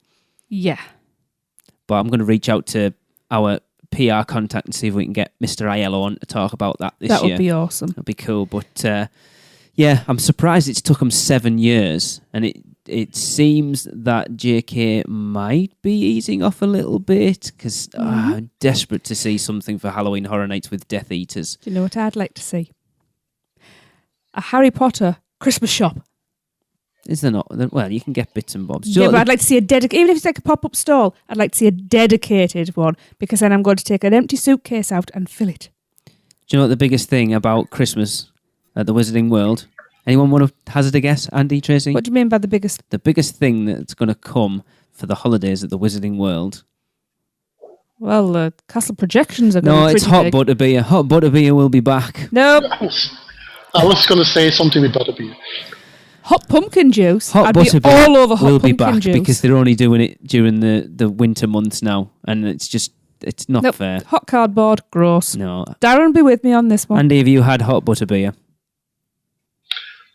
S3: Yeah.
S4: But I'm going to reach out to our PR contact and see if we can get Mr. Aiello on to talk about that this
S3: That
S4: year.
S3: would be awesome.
S4: That'd be cool. But yeah, I'm surprised it's took them 7 years, and it seems that JK might be easing off a little bit because I'm desperate to see something for Halloween Horror Nights with Death Eaters.
S3: Do you know what I'd like to see? A Harry Potter Christmas shop.
S4: Is there not? Well, you can get bits and bobs. Do you
S3: Yeah,
S4: know
S3: but
S4: what
S3: I'd like to see even if it's like a pop-up stall, I'd like to see a dedicated one because then I'm going to take an empty suitcase out and fill it.
S4: Do you know what the biggest thing about Christmas at the Wizarding World? Anyone want to hazard a guess? Andy, Tracy?
S3: What do you mean by the biggest?
S4: The biggest thing that's going to come for the holidays at the Wizarding World?
S3: Well, castle projections are going
S4: No,
S3: to be
S4: it's
S3: pretty
S4: hot
S3: big.
S4: butterbeer. Hot butterbeer will be back.
S3: Nope.
S5: I was going to say something with butterbeer.
S3: Hot pumpkin juice.
S4: Hot
S3: I'd be
S4: butterbeer
S3: all over hot
S4: will be
S3: pumpkin
S4: back
S3: juice.
S4: because they're only doing it during the winter months now, and it's not
S3: Nope.
S4: fair.
S3: Hot cardboard. Gross.
S4: No.
S3: Darren, be with me on this one.
S4: Andy, have you had hot butterbeer?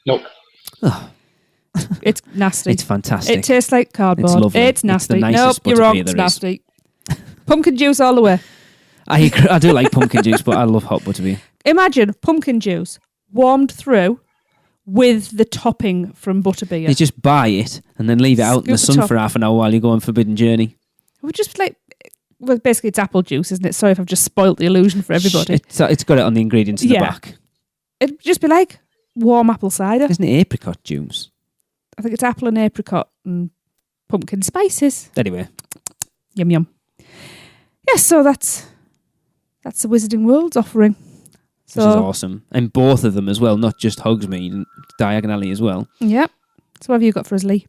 S5: No.
S3: It's nasty.
S4: It's fantastic.
S3: It tastes like cardboard.
S4: It's lovely.
S3: It's nasty.
S4: It's the
S3: Nope,
S4: nicest
S3: you're wrong.
S4: butterbeer
S3: It's
S4: there is.
S3: nasty. Pumpkin juice all the way.
S4: I agree. I do like pumpkin juice, but I love hot butterbeer.
S3: Imagine pumpkin juice warmed through with the topping from butterbeer.
S4: You just buy it and then leave it out in the
S3: Scoop
S4: sun
S3: the top.
S4: for half an hour while you go on Forbidden Journey.
S3: It would just like, well, basically it's apple juice, isn't it? Sorry if I've just spoilt the illusion for everybody.
S4: It's got it on the ingredients at the back.
S3: It'd just be like warm apple cider.
S4: Isn't it apricot juice?
S3: I think it's apple and apricot and pumpkin spices.
S4: Anyway,
S3: Yum yum. Yes, so that's the Wizarding World's offering.
S4: this is awesome. And both of them as well, not just Hogsmeade and Diagon Alley as well.
S3: Yep. So what have you got for us, Lee?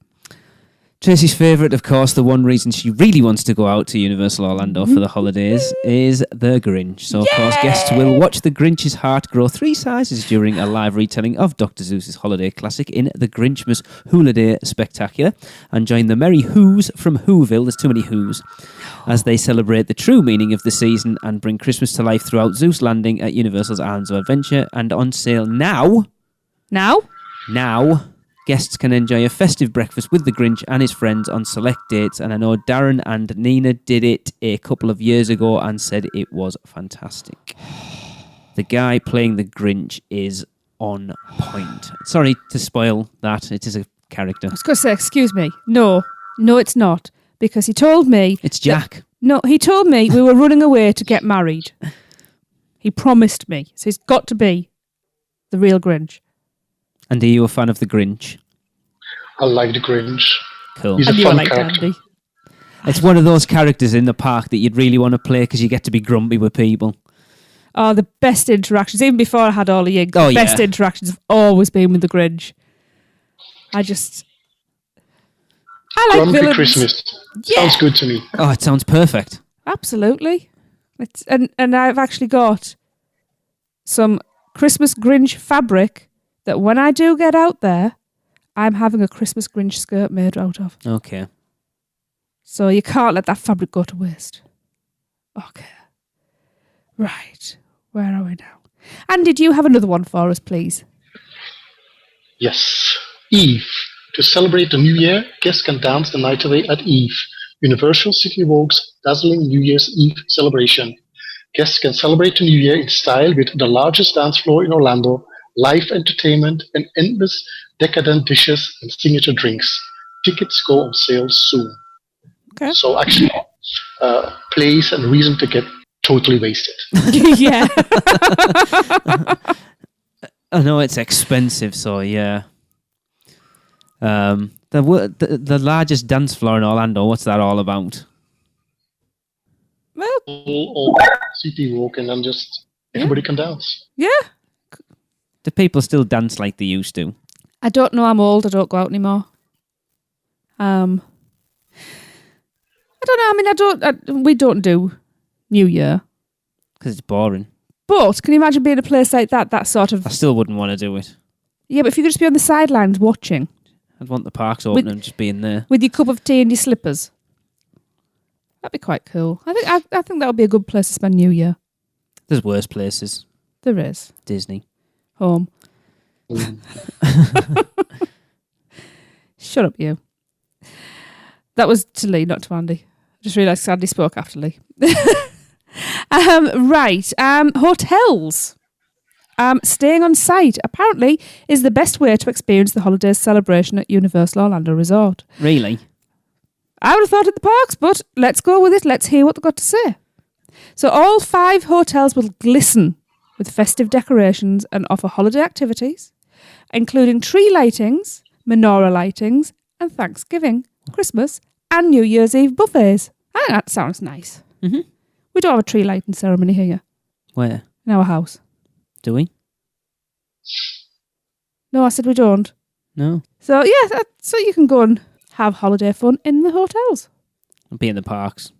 S4: Tracy's favourite, of course, the one reason she really wants to go out to Universal Orlando for the holidays is The Grinch. So, of course, guests will watch The Grinch's heart grow 3 sizes during a live retelling of Dr. Seuss's holiday classic in The Grinchmas Holiday Spectacular and join the Merry Who's from Whoville, there's too many Who's, as they celebrate the true meaning of the season and bring Christmas to life throughout Zeus Landing at Universal's Islands of Adventure. And on sale now... Now, guests can enjoy a festive breakfast with the Grinch and his friends on select dates, and I know Darren and Nina did it a couple of years ago and said it was fantastic. The guy playing the Grinch is on point. Sorry to spoil that, it is a character.
S3: I was going to say, excuse me. No, it's not. Because he told me...
S4: It's Jack.
S3: He told me we were running away to get married. He promised me. So he's got to be the real Grinch.
S4: And are you a fan of the Grinch?
S5: I like the Grinch.
S4: Cool.
S5: He's a fun character.
S3: Andy.
S4: It's one of those characters in the park that you'd really want to play because you get to be grumpy with people.
S3: Oh, the best interactions. Even before I had all the Yig, the best interactions have always been with the Grinch. I like
S5: Grumpy
S3: villains.
S5: Christmas.
S3: Yeah.
S5: Sounds good to me.
S4: Oh, it sounds perfect.
S3: Absolutely. And I've actually got some Christmas Grinch fabric that when I do get out there, I'm having a Christmas Grinch skirt made out of.
S4: Okay.
S3: So you can't let that fabric go to waste. Okay. Right. Where are we now? Andy, do you have another one for us, please?
S5: Yes. Eve. To celebrate the New Year, guests can dance the night away at Eve, Universal City Walk's dazzling New Year's Eve celebration. Guests can celebrate the New Year in style with the largest dance floor in Orlando, live entertainment, and endless decadent dishes and signature drinks. Tickets go on sale soon.
S3: Okay.
S5: So actually, place and reason to get totally wasted.
S3: Yeah.
S4: I know it's expensive, so yeah. The largest dance floor in Orlando, what's that all about?
S3: Well,
S5: all city walk and then just everybody can dance.
S3: yeah.
S4: Do people still dance like they used to?
S3: I don't know. I'm old. I don't go out anymore. I don't know. We don't do New Year.
S4: Because it's boring.
S3: But can you imagine being in a place like that? That sort of...
S4: I still wouldn't want to do it.
S3: Yeah, but if you could just be on the sidelines watching.
S4: I'd want the parks open and just being there.
S3: With your cup of tea and your slippers. That'd be quite cool. I think that would be a good place to spend New Year.
S4: There's worse places.
S3: There is.
S4: Disney.
S3: Home. Shut up, you. That was to Lee, not to Andy. I just realised Andy spoke after Lee. Right. Hotels. Staying on site apparently is the best way to experience the holidays celebration at Universal Orlando Resort.
S4: Really?
S3: I would have thought at the parks, but let's go with it. Let's hear what they've got to say. So all 5 hotels will glisten with festive decorations and offer holiday activities, including tree lightings, menorah lightings, and Thanksgiving, Christmas, and New Year's Eve buffets. I think that sounds nice.
S4: Mm-hmm.
S3: We don't have a tree lighting ceremony here.
S4: Where?
S3: In our house.
S4: Do we?
S3: No, I said we don't.
S4: No.
S3: So, yeah, so you can go and have holiday fun in the hotels.
S4: I'll be in the parks.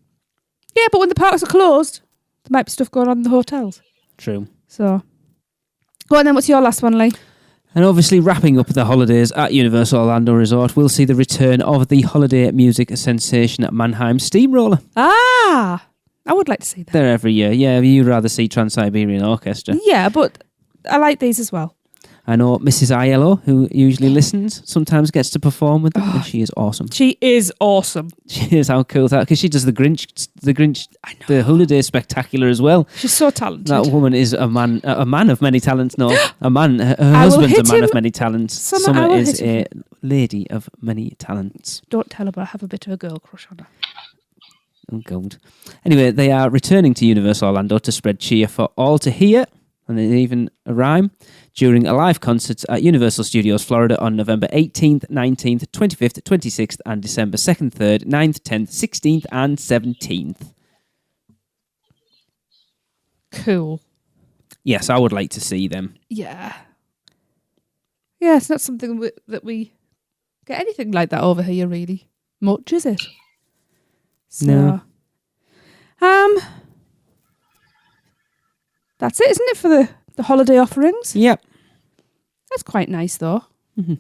S3: Yeah, but when the parks are closed, there might be stuff going on in the hotels.
S4: True.
S3: So, go on then, what's your last one, Lee?
S4: And obviously wrapping up the holidays at Universal Orlando Resort, we'll see the return of the holiday music sensation at Mannheim Steamroller.
S3: Ah! I would like to see that.
S4: They're every year. Yeah, you'd rather see Trans-Siberian Orchestra.
S3: Yeah, but I like these as well.
S4: I know Mrs. Aiello, who usually listens, sometimes gets to perform with them, and she is awesome.
S3: She is awesome.
S4: She is. How cool is that? Because she does the Grinch, the Holiday Spectacular as well.
S3: She's so talented.
S4: That woman is a man of many talents. No, a man. Her husband's a man of many talents. Summer is a lady of many talents.
S3: Don't tell her, but I have a bit of a girl crush on her.
S4: Oh, God. Anyway, they are returning to Universal Orlando to spread cheer for all to hear, and there's even a rhyme, during a live concert at Universal Studios Florida on November 18th, 19th, 25th, 26th, and December 2nd, 3rd, 9th, 10th, 16th, and 17th.
S3: Cool.
S4: Yes, I would like to see them.
S3: Yeah. Yeah, it's not something that we get anything like that over here, really. much, is it? So,
S4: No.
S3: That's it, isn't it, for the holiday offerings?
S4: Yep.
S3: That's quite nice, though.
S4: Mm-hmm.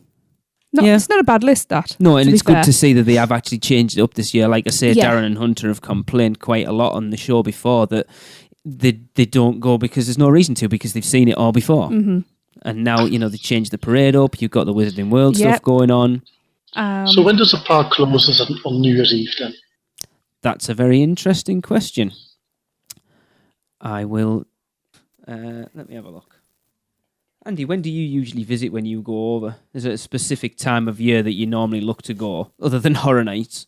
S3: No,
S4: Yeah.
S3: It's not a bad list, that.
S4: No, and
S3: to
S4: it's
S3: be fair.
S4: good to see that they have actually changed it up this year. Like I say,
S3: Yeah.
S4: Darren and Hunter have complained quite a lot on the show before that they don't go because there's no reason to, because they've seen it all before.
S3: Mm-hmm.
S4: And now, they changed the parade up. You've got the Wizarding World
S3: Yep.
S4: stuff going on.
S5: So when does the park close on New Year's Eve then?
S4: That's a very interesting question. I will... let me have a look. Andy, when do you usually visit when you go over? Is it a specific time of year that you normally look to go, other than Horror Nights?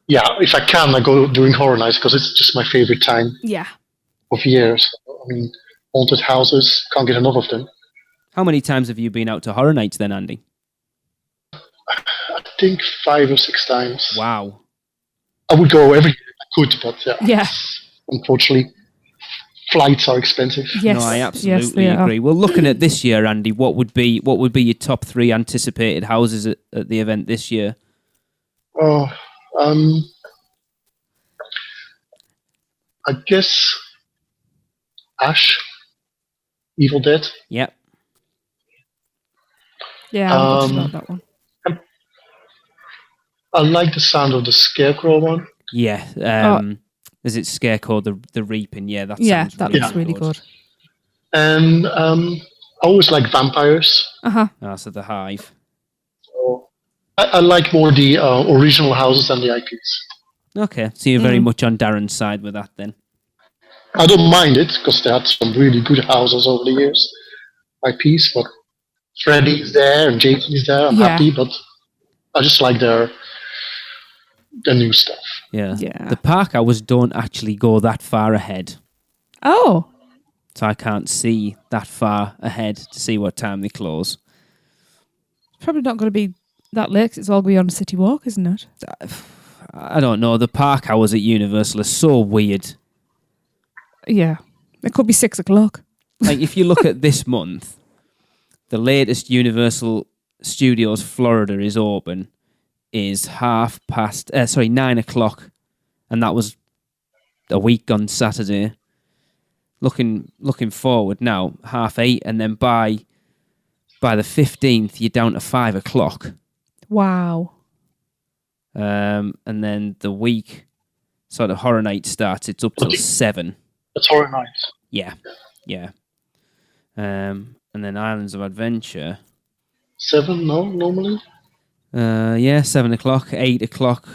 S5: Yeah, if I can, I go during Horror Nights because it's just my favorite time
S3: Yeah.
S5: of years. I mean, haunted houses, can't get enough of them.
S4: How many times have you been out to Horror Nights then, Andy?
S5: I think 5 or 6 times.
S4: Wow.
S5: I would go every year if I could, but
S3: Yeah.
S5: unfortunately, flights are expensive.
S3: Yes.
S4: No, I
S3: Yes,
S4: absolutely
S3: they are.
S4: agree. Well, looking at this year, Andy, what would be your top 3 anticipated houses at the event this year?
S5: Oh, I guess Ash, Evil Dead.
S4: Yep.
S3: Yeah, I about that one.
S5: I like the sound of the Scarecrow one.
S4: Yeah. Is it Scarecrow, the Reaping? Yeah, that sounds
S3: that
S4: really
S3: looks really good.
S5: And I always like vampires.
S3: Uh-huh.
S4: So the Hive.
S5: So I like more the original houses than the IPs.
S4: Okay, so you're very much on Darren's side with that then.
S5: I don't mind it because they had some really good houses over the years, IPs, but Freddy's there and Jason's there. I'm happy, but I just like their new stuff.
S4: Yeah.
S3: Yeah.
S4: The park hours don't actually go that far ahead.
S3: Oh.
S4: So I can't see that far ahead to see what time they close.
S3: Probably not going to be that late 'cause it's all going to be on City Walk, isn't it?
S4: I don't know. The park hours at Universal are so weird.
S3: Yeah. It could be 6 o'clock.
S4: Like, if you look at this month, the latest Universal Studios Florida is open is 9 o'clock. And that was a week on Saturday. Looking forward now, 8:30, and then by the 15th, you're down to 5 o'clock.
S3: Wow.
S4: And then the week sort of Horror Night starts, it's up till 7.
S5: It's Horror Nights.
S4: Yeah. And then Islands of Adventure.
S5: 7, no, normally?
S4: 7 o'clock, 8 o'clock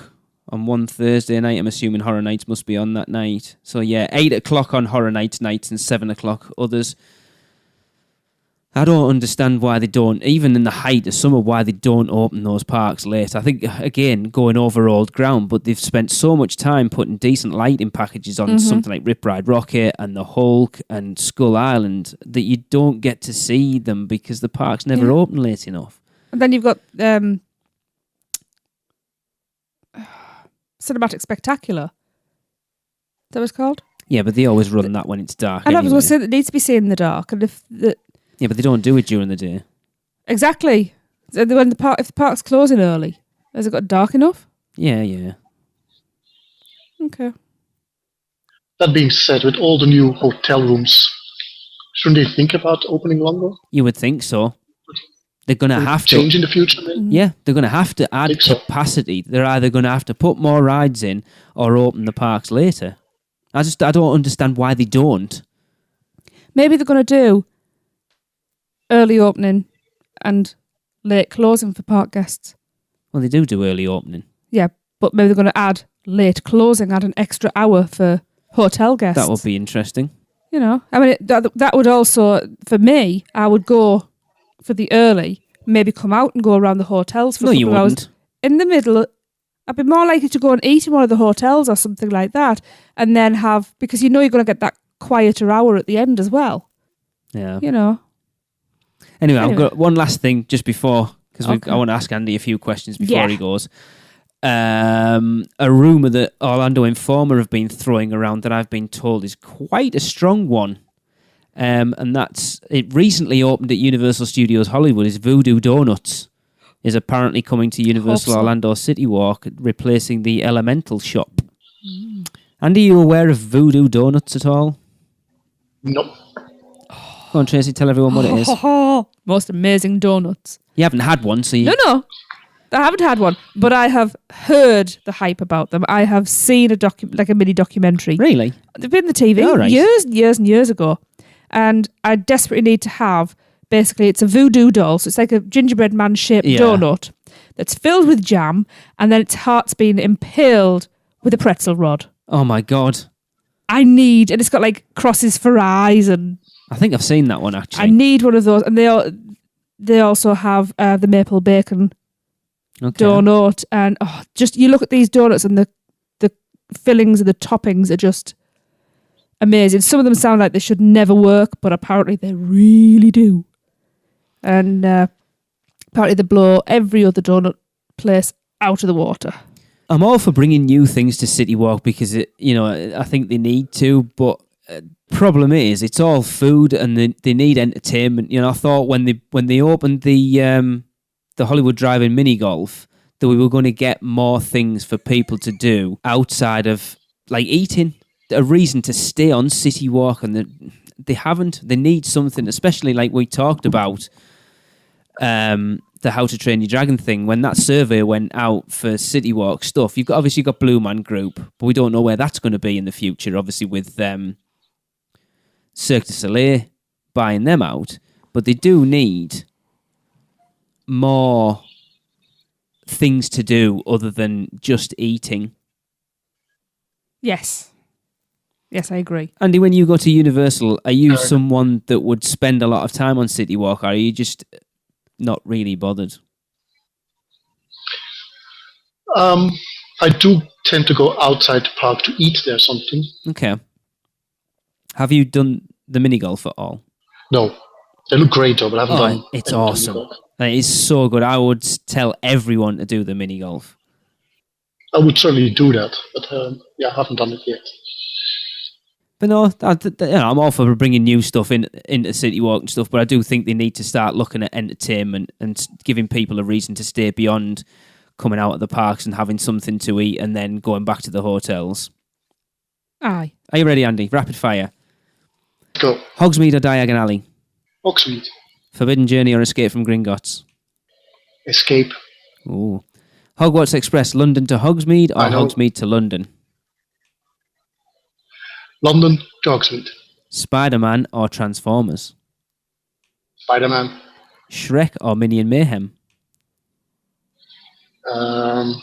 S4: on one Thursday night. I'm assuming Horror Nights must be on that night. So 8 o'clock on Horror Nights nights and 7 o'clock others. I don't understand why they don't, even in the height of summer, why they don't open those parks late. I think, again, going over old ground, but they've spent so much time putting decent lighting packages on something like Rip Ride Rocket and the Hulk and Skull Island that you don't get to see them because the parks never open late enough.
S3: And then you've got Cinematic Spectacular. Is that what it's called?
S4: Yeah, but they always run that when it's dark.
S3: And I was
S4: anyway.
S3: going to say that it needs to be seen in the dark. And
S4: Yeah, but they don't do it during the day.
S3: exactly. So when if the park's closing early, has it got dark enough?
S4: Yeah.
S3: Okay.
S5: That being said, with all the new hotel rooms, shouldn't they think about opening longer?
S4: You would think so. They're going to have to
S5: change in the future, maybe?
S4: Yeah, they're going to have to add
S5: Think so.
S4: capacity. They're either going to have to put more rides in or open the parks later. I don't understand why they don't.
S3: Maybe they're going to do early opening and late closing for park guests.
S4: Well, they do early opening.
S3: Yeah, but maybe they're going to add late closing, add an extra hour for hotel guests.
S4: That would be interesting.
S3: You know, I mean, that would also, for me, I would go for the early, maybe come out and go around the hotels for a couple of hours. In the middle, I'd be more likely to go and eat in one of the hotels or something like that, and then because you know you're going to get that quieter hour at the end as well.
S4: Yeah.
S3: You know.
S4: Anyway, I've got one last thing just before, because
S3: Okay.
S4: I want to ask Andy a few questions before
S3: Yeah.
S4: he goes. A rumour that Orlando Informer have been throwing around that I've been told is quite a strong one. And that's, it recently opened at Universal Studios Hollywood, is Voodoo Donuts is apparently coming to Universal
S3: so.
S4: Orlando City Walk, replacing the Elemental Shop. And are you aware of Voodoo Donuts at all?
S5: Nope.
S4: Go on, Tracy, tell everyone what it is.
S3: Most amazing donuts.
S4: You haven't had one, so you...
S3: No. I haven't had one, but I have heard the hype about them. I have seen a mini documentary.
S4: Really?
S3: They've been on the TV years and years and years ago. And I desperately need to have, basically, it's a voodoo doll. So it's like a gingerbread man-shaped donut that's filled with jam, and then its heart's been impaled with a pretzel rod.
S4: Oh, my God.
S3: And it's got like crosses for eyes, and...
S4: I think I've seen that one, actually.
S3: I need one of those. And they also have the maple bacon donut. And just you look at these donuts and the fillings and the toppings are just amazing. Some of them sound like they should never work, but apparently they really do. And apparently they blow every other donut place out of the water.
S4: I'm all for bringing new things to City Walk because I think they need to, but problem is it's all food and they need entertainment. I thought when they opened the Hollywood Drive-In mini golf that we were going to get more things for people to do outside of like eating, a reason to stay on City Walk, and they haven't. They need something, especially like we talked about the How to Train Your Dragon thing. When that survey went out for City Walk stuff, you've obviously got Blue Man Group, but we don't know where that's going to be in the future, obviously with Cirque du Soleil buying them out. But they do need more things to do other than just eating.
S3: Yes, I agree.
S4: Andy, when you go to Universal, are you someone that would spend a lot of time on City Walk, or are you just not really bothered?
S5: I do tend to go outside the park to eat there something.
S4: Okay. Have you done the mini golf at all?
S5: No. They look great though, but I haven't done it.
S4: It's awesome. It is so good. I would tell everyone to do the mini golf.
S5: I would certainly do that, but I haven't done it yet.
S4: But no, I'm all for bringing new stuff into City Walk and stuff, but I do think they need to start looking at entertainment and giving people a reason to stay beyond coming out of the parks and having something to eat and then going back to the hotels.
S3: Aye.
S4: Are you ready, Andy? Rapid fire.
S5: Go.
S4: Hogsmeade or Diagon Alley?
S5: Hogsmeade.
S4: Forbidden Journey or Escape from Gringotts?
S5: Escape.
S4: Ooh. Hogwarts Express, London to Hogsmeade or Hogsmeade to London?
S5: London to Hogsmeade.
S4: Spider-Man or Transformers?
S5: Spider-Man.
S4: Shrek or Minion Mayhem?
S5: Damn.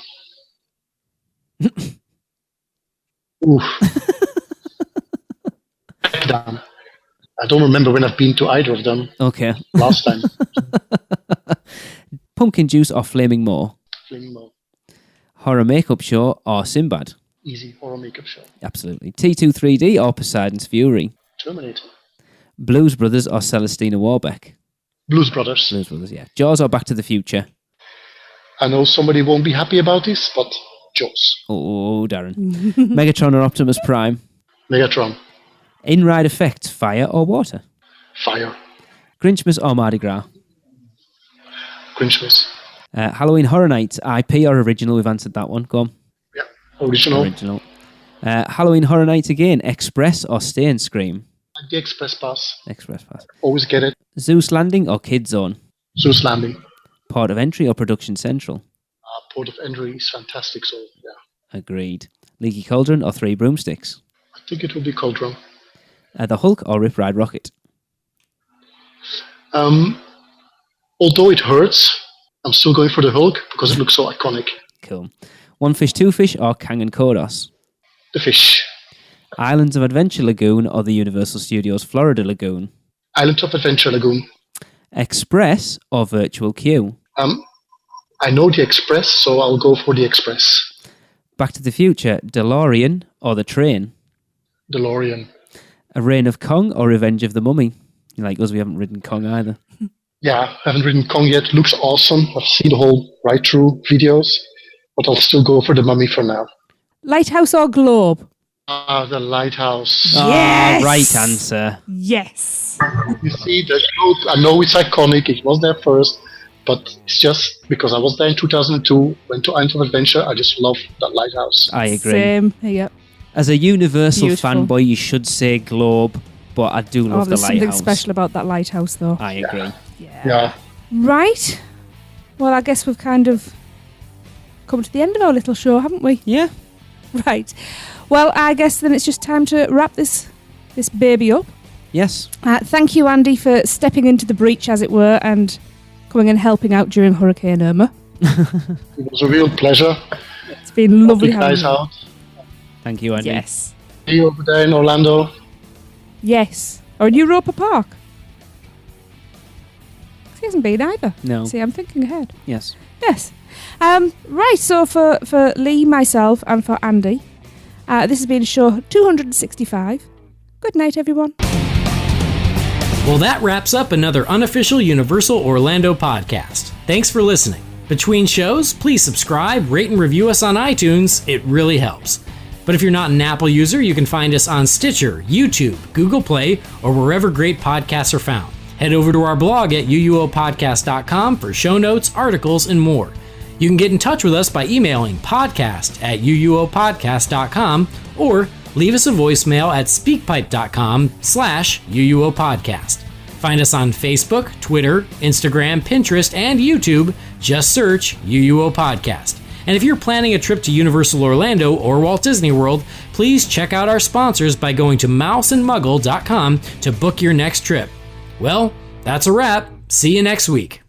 S5: I don't remember when I've been to either of them.
S4: Okay.
S5: Last time.
S4: Pumpkin Juice or Flaming Moor?
S5: Flaming Moor.
S4: Horror Makeup Show or Sinbad?
S5: Easy horror makeup show.
S4: Absolutely. T2 3D or Poseidon's Fury?
S5: Terminator.
S4: Blues Brothers or Celestina Warbeck?
S5: Blues Brothers.
S4: Blues Brothers, yeah. Jaws or Back to the Future?
S5: I know somebody won't be happy about this, but Jaws.
S4: Oh, Darren. Megatron or Optimus Prime?
S5: Megatron.
S4: In-ride effects, fire or water?
S5: Fire.
S4: Grinchmas or Mardi Gras?
S5: Grinchmas.
S4: Halloween Horror Nights, IP or original? We've answered that one. Go on.
S5: Yeah, original.
S4: Halloween Horror Nights again, Express or Stay and Scream?
S5: The Express Pass.
S4: Express Pass.
S5: Always get it.
S4: Zeus Landing or Kid Zone?
S5: Zeus Landing.
S4: Port of Entry or Production Central?
S5: Port of Entry is fantastic, so yeah.
S4: Agreed. Leaky Cauldron or Three Broomsticks?
S5: I think it will be Cauldron.
S4: The Hulk or Rip Ride Rocket?
S5: Although it hurts, I'm still going for the Hulk because it looks so iconic.
S4: Cool. One Fish, Two Fish or Kang and Kodos?
S5: The fish.
S4: Islands of Adventure Lagoon or the Universal Studios Florida Lagoon?
S5: Islands of Adventure Lagoon.
S4: Express or Virtual Queue?
S5: I know the Express, so I'll go for the Express.
S4: Back to the Future, DeLorean or the train?
S5: DeLorean.
S4: A Reign of Kong or Revenge of the Mummy? Like us, we haven't ridden Kong either.
S5: Yeah, I haven't ridden Kong yet. Looks awesome. I've seen the whole ride-through videos, but I'll still go for the Mummy for now.
S3: Lighthouse or Globe?
S5: The Lighthouse.
S3: Yes!
S4: Right answer.
S3: Yes.
S5: You see, the Globe, I know it's iconic. It was there first, But it's just because I was there in 2002, went to Islands of Adventure, I just love that lighthouse.
S4: I agree.
S3: Same. Yep.
S4: As a Universal
S3: Beautiful.
S4: fanboy, you should say Globe, but I do love the
S3: There's something
S4: lighthouse.
S3: special about that lighthouse, though.
S4: I agree.
S5: Yeah.
S3: Right. Well, I guess we've kind of come to the end of our little show, haven't we?
S4: Yeah.
S3: Right. Well, I guess then it's just time to wrap this baby up.
S4: Yes.
S3: Thank you, Andy, for stepping into the breach, as it were, and coming and helping out during Hurricane Irma.
S5: It was a real pleasure.
S3: It's been lovely
S5: Help you
S3: having
S5: guys
S3: you.
S5: out.
S4: Thank you, Andy.
S3: Yes.
S5: See you over there in Orlando.
S3: Yes. Or in Europa Park. He hasn't been either.
S4: No.
S3: See, I'm thinking ahead.
S4: Yes.
S3: Yes. Right, so for Lee, myself, and for Andy, this has been show 265. Good night, everyone.
S2: Well, that wraps up another unofficial Universal Orlando podcast. Thanks for listening. Between shows, please subscribe, rate, and review us on iTunes. It really helps. But if you're not an Apple user, you can find us on Stitcher, YouTube, Google Play, or wherever great podcasts are found. Head over to our blog at uuopodcast.com for show notes, articles, and more. You can get in touch with us by emailing podcast@uuopodcast.com or leave us a voicemail at speakpipe.com/uuopodcast. Find us on Facebook, Twitter, Instagram, Pinterest, and YouTube. Just search UUO Podcast. And if you're planning a trip to Universal Orlando or Walt Disney World, please check out our sponsors by going to mouseandmuggle.com to book your next trip. Well, that's a wrap. See you next week.